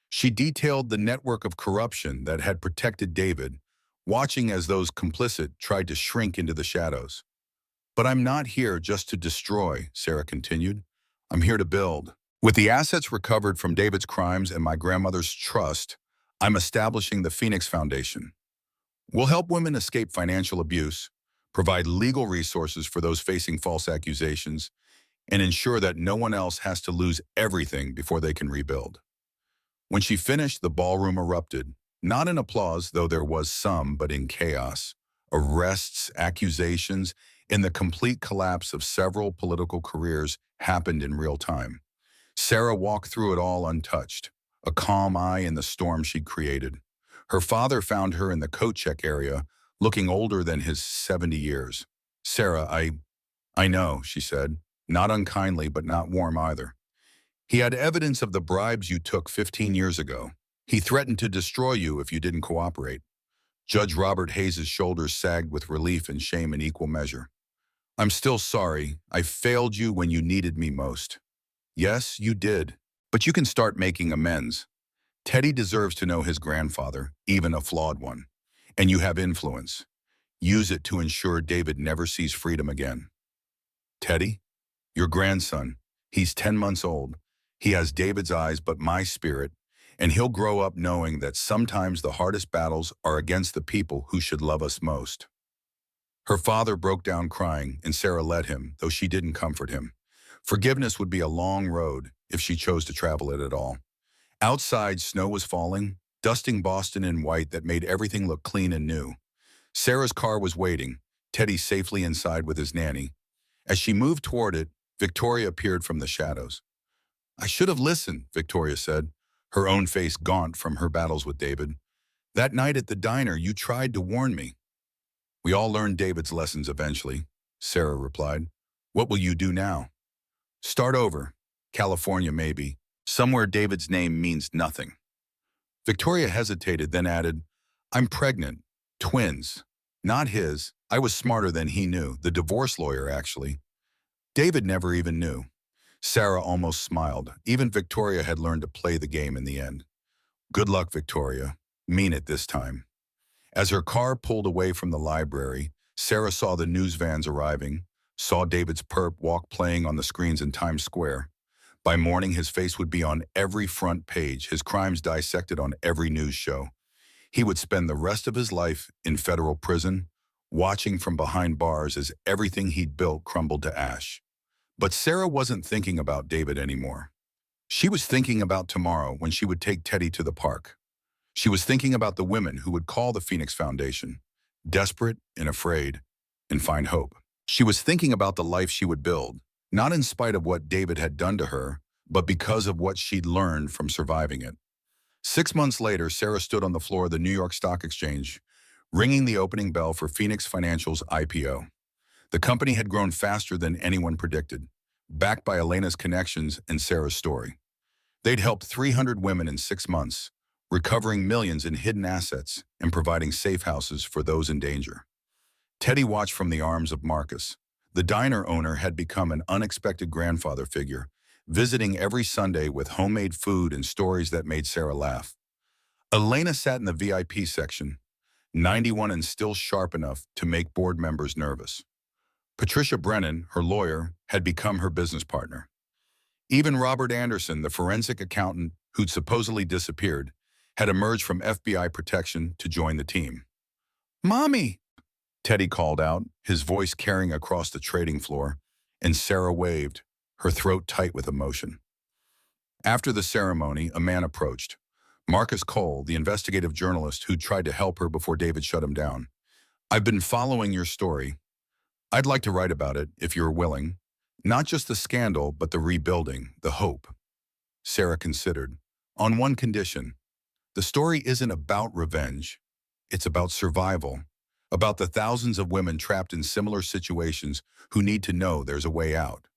She detailed the network of corruption that had protected David, watching as those complicit tried to shrink into the shadows. But I'm not here just to destroy, Sarah continued. I'm here to build. With the assets recovered from David's crimes and my grandmother's trust, I'm establishing the Phoenix Foundation. We'll help women escape financial abuse, provide legal resources for those facing false accusations, and ensure that no one else has to lose everything before they can rebuild. When she finished, the ballroom erupted, not in applause, though there was some, but in chaos. Arrests, accusations, and the complete collapse of several political careers happened in real time. Sarah walked through it all untouched, a calm eye in the storm she'd created. Her father found her in the coat check area, looking older than his 70 years. Sarah, I know, she said, not unkindly, but not warm either. He had evidence of the bribes you took 15 years ago. He threatened to destroy you if you didn't cooperate. Judge Robert Hayes' shoulders sagged with relief and shame in equal measure. I'm still sorry. I failed you when you needed me most. Yes, you did. But you can start making amends. Teddy deserves to know his grandfather, even a flawed one. And you have influence. Use it to ensure David never sees freedom again. Teddy? Your grandson. He's 10 months old. He has David's eyes but my spirit, and he'll grow up knowing that sometimes the hardest battles are against the people who should love us most. Her father broke down crying, and Sarah led him, though she didn't comfort him. Forgiveness would be a long road if she chose to travel it at all. Outside, snow was falling, dusting Boston in white that made everything look clean and new. Sarah's car was waiting, Teddy safely inside with his nanny. As she moved toward it, Victoria appeared from the shadows. I should have listened, Victoria said, her own face gaunt from her battles with David. That night at the diner, you tried to warn me. We all learned David's lessons eventually, Sarah replied. What will you do now? Start over. California, maybe. Somewhere David's name means nothing. Victoria hesitated, then added, I'm pregnant. Twins. Not his. I was smarter than he knew. The divorce lawyer, actually. David never even knew. Sarah almost smiled. Even Victoria had learned to play the game in the end. Good luck, Victoria. Mean it this time. As her car pulled away from the library, Sarah saw the news vans arriving, saw David's perp walk playing on the screens in Times Square. By morning, his face would be on every front page, his crimes dissected on every news show. He would spend the rest of his life in federal prison, watching from behind bars as everything he'd built crumbled to ash. But Sarah wasn't thinking about David anymore. She was thinking about tomorrow when she would take Teddy to the park. She was thinking about the women who would call the Phoenix Foundation, desperate and afraid, and find hope. She was thinking about the life she would build, not in spite of what David had done to her, but because of what she'd learned from surviving it. 6 months later, Sarah stood on the floor of the New York Stock Exchange, ringing the opening bell for Phoenix Financial's IPO. The company had grown faster than anyone predicted, backed by Elena's connections and Sarah's story. They'd helped 300 women in 6 months, recovering millions in hidden assets and providing safe houses for those in danger. Teddy watched from the arms of Marcus. The diner owner had become an unexpected grandfather figure, visiting every Sunday with homemade food and stories that made Sarah laugh. Elena sat in the VIP section, 91 and still sharp enough to make board members nervous. Patricia Brennan, her lawyer, had become her business partner. Even Robert Anderson, the forensic accountant who'd supposedly disappeared, had emerged from FBI protection to join the team. "Mommy!" Teddy called out, his voice carrying across the trading floor, and Sarah waved, her throat tight with emotion. After the ceremony, a man approached. Marcus Cole, the investigative journalist who tried to help her before David shut him down. "I've been following your story. I'd like to write about it, if you're willing. Not just the scandal, but the rebuilding, the hope." Sarah considered. "On one condition. The story isn't about revenge. It's about survival. About the thousands of women trapped in similar situations who need to know there's a way out."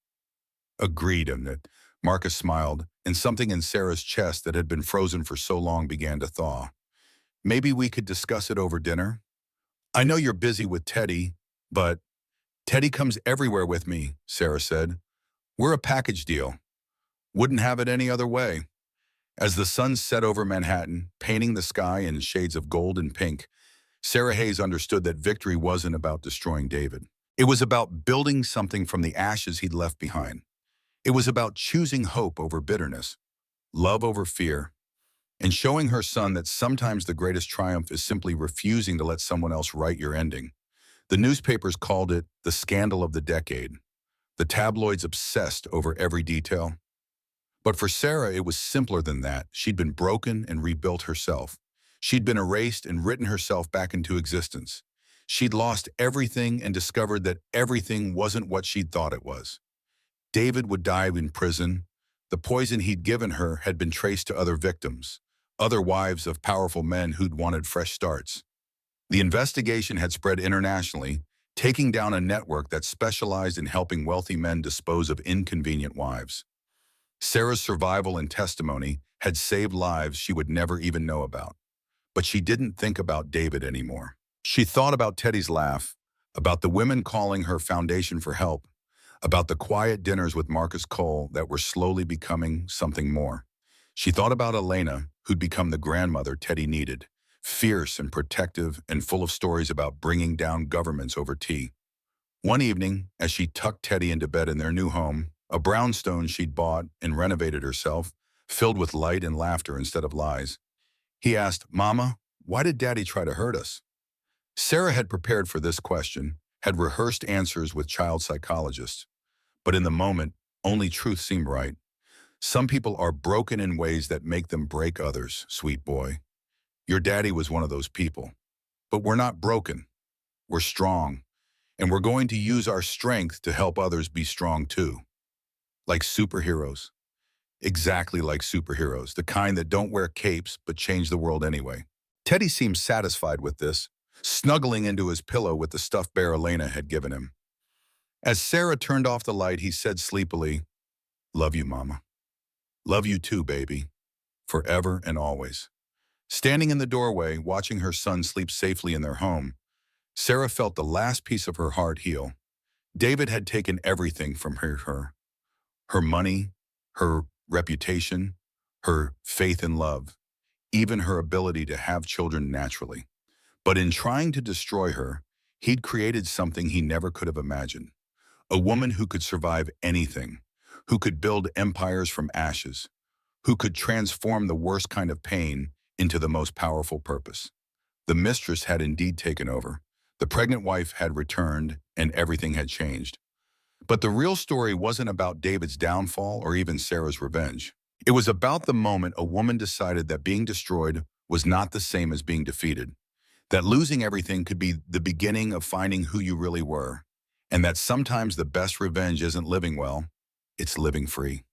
"Agreed, Emmett." Marcus smiled, and something in Sarah's chest that had been frozen for so long began to thaw. "Maybe we could discuss it over dinner? I know you're busy with Teddy, but—" "Teddy comes everywhere with me," Sarah said. "We're a package deal. Wouldn't have it any other way." As the sun set over Manhattan, painting the sky in shades of gold and pink, Sarah Hayes understood that victory wasn't about destroying David. It was about building something from the ashes he'd left behind. It was about choosing hope over bitterness, love over fear, and showing her son that sometimes the greatest triumph is simply refusing to let someone else write your ending. The newspapers called it the scandal of the decade. The tabloids obsessed over every detail. But for Sarah, it was simpler than that. She'd been broken and rebuilt herself. She'd been erased and written herself back into existence. She'd lost everything and discovered that everything wasn't what she'd thought it was. David would die in prison. The poison he'd given her had been traced to other victims, other wives of powerful men who'd wanted fresh starts. The investigation had spread internationally, taking down a network that specialized in helping wealthy men dispose of inconvenient wives. Sarah's survival and testimony had saved lives she would never even know about. But she didn't think about David anymore. She thought about Teddy's laugh, about the women calling her foundation for help, about the quiet dinners with Marcus Cole that were slowly becoming something more. She thought about Elena, who'd become the grandmother Teddy needed, fierce and protective and full of stories about bringing down governments over tea. One evening, as she tucked Teddy into bed in their new home, a brownstone she'd bought and renovated herself, filled with light and laughter instead of lies, he asked, "Mama, why did Daddy try to hurt us?" Sarah had prepared for this question, had rehearsed answers with child psychologists. But in the moment, only truth seemed right. "Some people are broken in ways that make them break others, sweet boy. Your daddy was one of those people. But we're not broken. We're strong. And we're going to use our strength to help others be strong too. Like superheroes. Exactly like superheroes, the kind that don't wear capes but change the world anyway." Teddy seemed satisfied with this, snuggling into his pillow with the stuffed bear Elena had given him. As Sarah turned off the light, he said sleepily, "Love you, Mama. Love you too, baby. Forever and always." Standing in the doorway, watching her son sleep safely in their home, Sarah felt the last piece of her heart heal. David had taken everything from her money, her reputation, her faith and love, even her ability to have children naturally. But in trying to destroy her, he'd created something he never could have imagined. A woman who could survive anything, who could build empires from ashes, who could transform the worst kind of pain into the most powerful purpose. The mistress had indeed taken over. The pregnant wife had returned, and everything had changed. But the real story wasn't about David's downfall or even Sarah's revenge. It was about the moment a woman decided that being destroyed was not the same as being defeated, that losing everything could be the beginning of finding who you really were, and that sometimes the best revenge isn't living well, it's living free.